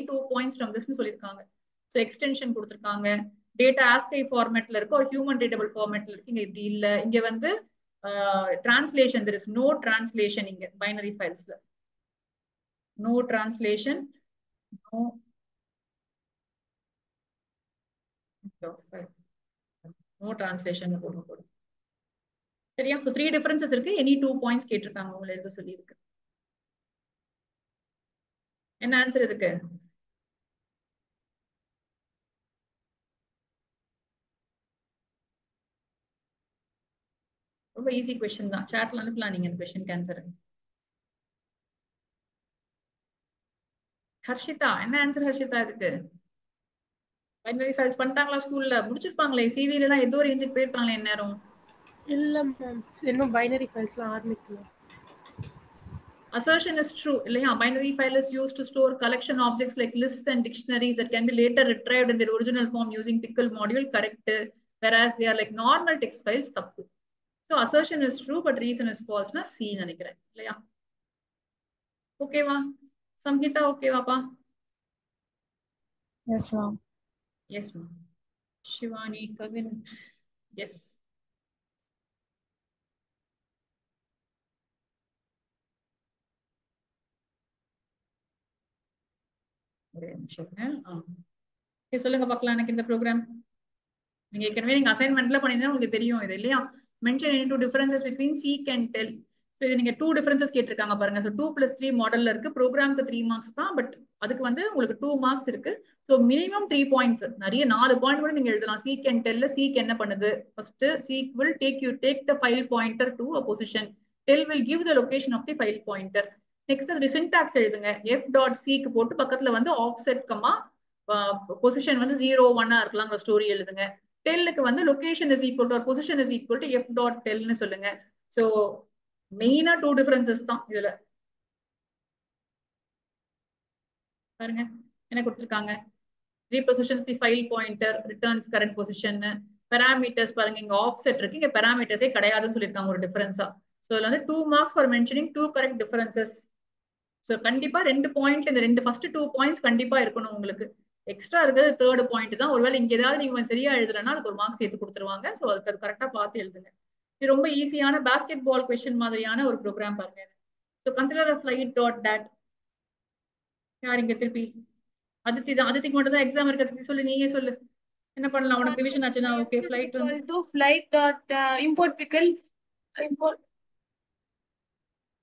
2 points from திஸ்னு சொல்லியிருக்காங்க. ஸோ எக்ஸ்டென்ஷன் கொடுத்துருக்காங்க. டேட்டா ஆஸ்கை ஃபார்மேட்ல இருக்கு, ஒரு ஹியூமன் ரீடபிள் ஃபார்மேட்ல இருக்கு. இங்க இப்படி இல்ல. இங்க வந்து translation, there is no translation. இங்க பைனரி ஃபைல்ஸ்ல நோ டிரான்ஸ்லேஷன், நோ டிரான்ஸ்லேஷன் போடும். சரியா? ஸோ 3 டிஃபரன்சஸ் இருக்கு. எனி 2 பாயிண்ட்ஸ் கேட்டிருக்காங்க உங்களை எழுத சொல்லி இருக்கு. என்ன ஆன்சர் இதுக்கு? ரொம்ப ஈஸி क्वेश्चन தான். சாட்ல அனுப்பலாம் நீங்க இந்த क्वेश्चन ஆன்சர். ஹர்ஷிதா, என்ன ஆன்சர் ஹர்ஷிதா இதுக்கு? பைனரி ஃபைல்ஸ் பண்ணிட்டாங்களா? ஸ்கூல்ல முடிச்சிருப்பாங்களே, சிவில எல்லாம் ஏதோ ரேஞ்சுக்கு போயிருப்பாங்களே நேரம். இல்ல மேம், இன்னும் பைனரி ஃபைல்ஸ்லாம் ஆரம்பிக்கல. Assertion is true இல்லையா? Binary file is used to store collection objects like lists and dictionaries that can be later retrieved in their original form using pickle module. Correct. Whereas they are like normal text files. தப்பு. So assertion is true but reason is false. Na C நினைக்கிறேன் இல்லையா? ஓகேவா சம்ஹிதா? ஓகேவாப்பா? Yes ma'am. Yes ma'am. Shivani, Kavin, yes. ஒரே நிமிஷம். சொல்லுங்க பார்க்கலாம். எனக்கு இந்த ப்ரோக்ராம் நீங்க ஏற்கனவே நீங்க அசைன்மெண்ட்ல பண்ணிருந்தா உங்களுக்கு தெரியும் இது இல்லையா? Mention any 2 differences between seek and tell. So இது நீங்க 2 டிஃபரன்சஸ் கேட்டிருக்காங்க பாருங்க. ஸோ 2+3 மாடல்ல இருக்கு. ப்ரோக்ராம்க்கு 3 மார்க்ஸ் தான், பட் அதுக்கு வந்து உங்களுக்கு 2 மார்க்ஸ் இருக்கு. ஸோ மினிமம் 3 பாயிண்ட்ஸ், நிறைய 4 பாயிண்ட் கூட நீங்க எழுதலாம். சீக் அண்ட் டெல்ல சீக் என்ன பண்ணுது, first seek will take the file pointer to a position, tell will give the location of the file pointer. Next அது சின்டாக்ஸ் எழுதுங்க. f.seek போட்டு பக்கத்துல வந்து ஆஃப்செட் கமா பொசிஷன் வந்து 0 1 இருக்கலாம் ஸ்டோரி எழுதுங்க. டெல்லுக்கு வந்து location is equal to or position is equal to f.tellனு சொல்லுங்க. ஸோ மெயினா 2 டிஃபரன்சஸ் தான் இதுல. பாருங்க என்ன கொடுத்துருக்காங்க, repositions the file pointer, returns current position, parameters பாருங்க இங்க ஆஃப்செட் இருக்கு, இங்க parametersே கிடையாதுன்னு சொல்லிருக்காங்க ஒரு டிஃபரன்ஸா. சோ இதுல வந்து 2 marks for mentioning 2 correct differences. So கண்டிப்பா 2 பாயிண்ட்ல இந்த 2 ஃபர்ஸ்ட் 2 பாயிண்ட்ஸ் கண்டிப்பா இருக்கணும் உங்களுக்கு. எக்ஸ்ட்ரா இருக்கிறது 3rd பாயிண்ட் தான். ஒருவேளை இங்க ஏதாவது நீங்க சரியா எழுதுறனா அதுக்கு ஒரு மார்க் சேர்த்து கொடுத்துருவாங்க. சோ அதுக்கு அது கரெக்டா பார்த்து எழுதுங்க. இது ரொம்ப ஈஸியான பாஸ்கெட் பால் கொஸ்டின் மாதிரியான ஒரு ப்ரோக்ராம் பாருங்க. So consider a flight dot dat. யார் இங்க திருப்பி அதித்தி தான், அதித்திக்கு மட்டும் தான் எக்ஸாம் இருக்கு. அதித்தி சொல்லு, நீயே சொல்லு என்ன பண்ணலாம். உனக்கு ரிவிஷன் ஆச்சுன்னா ஓகே. ஃளைட் வந்து flight dot import pickle import.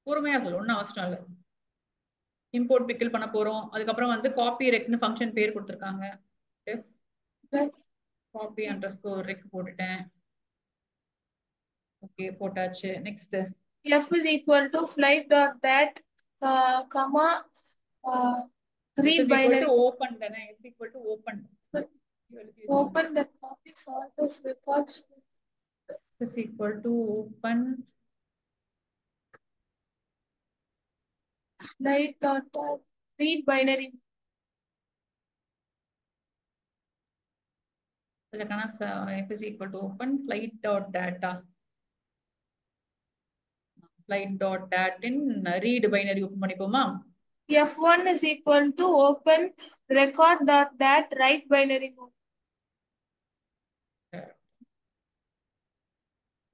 பொறுமையா சொல்லு, ஒன்னும் அவசரம் இல்லை. இம்போர்ட் பிக்கிள் பண்ண போறோம். அதுக்கப்புறம் வந்து காப்பி ரெக்னு ஃபங்க்ஷன் பேர் கொடுத்துருக்காங்க. காப்பி அண்டர்ஸ்கோர் ரெக் போட்டுட்டேன். ஓகே போட்டாச்சு. Next f is equal to flight dot dat comma read binary. open தானே, f equal to open. Open the copies all those records. is equal to open flight dot read binary. f is equal to open flight dot data, flight dot dat in read binary open பண்ணிப்போமா. f1 is equal to open record dot dat write binary mode.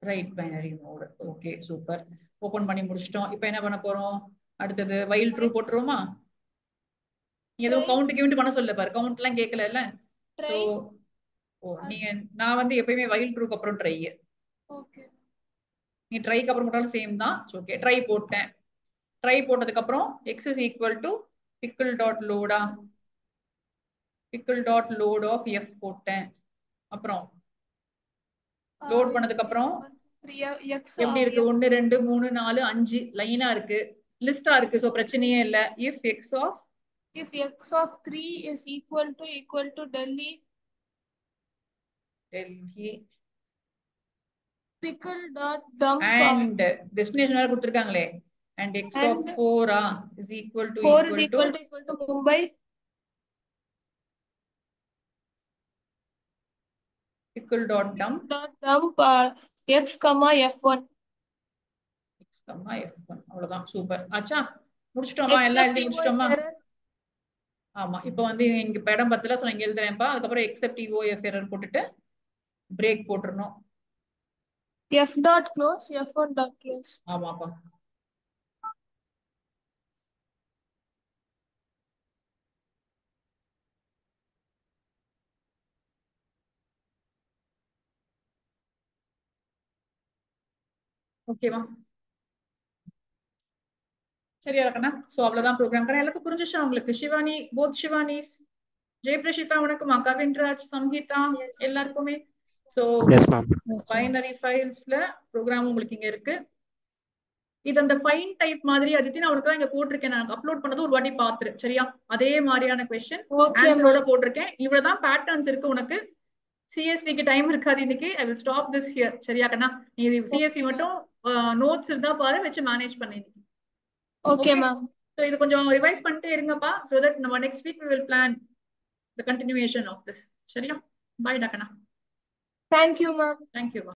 Write binary mode. Okay super. Open பண்ணி முடிச்சிட்டோம். இப்போ என்ன பண்ண போறோம், அடுத்தது while true போட்டுருவோமா. ஏதோ count கிவுண்ட் பண்ண சொல்ல பாரு, கவுண்ட் எல்லாம் கேட்கல இல்ல. சோ நீங்க நான் வந்து எப்பயுமே வைல் ட்ரூக்கு அப்புறம் ட்ரை. ஓகே நீ ட்ரைக்கு அப்புறம் போட்டாலும் சேம் தான். ஓகே ட்ரை போட்டேன். ட்ரை போட்டதுக்கு அப்புறம் x is equal to pickle dot load pickle dot load of f போட்டேன். அப்புறம் லோட் பண்ணதுக்கு அப்புறம் எப்படி இருக்கு, 1 2 3 4 5 லைனா இருக்கு, லிஸ்டா இருக்கு. சோ பிரச்சனையே இல்ல. if x of 3 is equal to Delhi pickle dot dump and destination வேற கொடுத்திருக்காங்களே, and x of 4 is equal to Mumbai pickle dot dump x comma f1. அவ்வளவுதான். சூப்பர் ஆச்சா, முடிச்சிட்டோமா, எல்லாம் எழுதி முடிச்சிட்டோமா. ஆமா இப்போ வந்து இங்க இடம் 10ல சோ இங்க எழுதுறேன்ப்பா. அதுக்கப்புறம் except EOF error போட்டுட்டு பிரேக் போட்டுறணும். f dot close f1 dot close. ஆமாப்பா. ஓகேவா, சரியா இருக்கா. சோ அவ்வளவுதான் ப்ரோக்ராம். எல்லாருக்கும் புரிஞ்சுச்சா உங்களுக்கு. சிவானி, போத் சிவானிஸ், ஜெயபிரஷிதா வணக்கமா, கவின்ராஜ், சம்ஹிதா எல்லாருக்குமே. சோ பைனரி ஃபைல்ஸ்ல ப்ரோக்ராம் உங்களுக்கு இங்க இருக்கு. இது அந்த ஃபைன் டைப் மாதிரி அதித்தி நான் உனக்கு இங்க போட்டிருக்கேன். நான் அப்லோட் பண்ணது ஒரு வாட்டி பாத்துரு சரியா. அதே மாதிரியான क्वेश्चन ஆன்சரோட போட்டிருக்கேன். இவ்வளவுதான் பேட்டர்ன்ஸ் இருக்கு உனக்கு. சிஎஸ்விக்கு டைம் இருக்காது இன்னைக்கு. I will stop this here சரியா கண்ணா. நீ சிஎஸ்வி மட்டும் நோட்ஸ் இருந்தா பாரு, வச்சு மேனேஜ் பண்ணி. Okay ma'am. சோ இது கொஞ்சம் ரிவைஸ் பண்ணிட்டே இருங்கப்பா. சோ தட் நம்ம next week we will plan the continuation of this சரியா. By டாக்கண்ணா. Thank you ma'am. Thank you.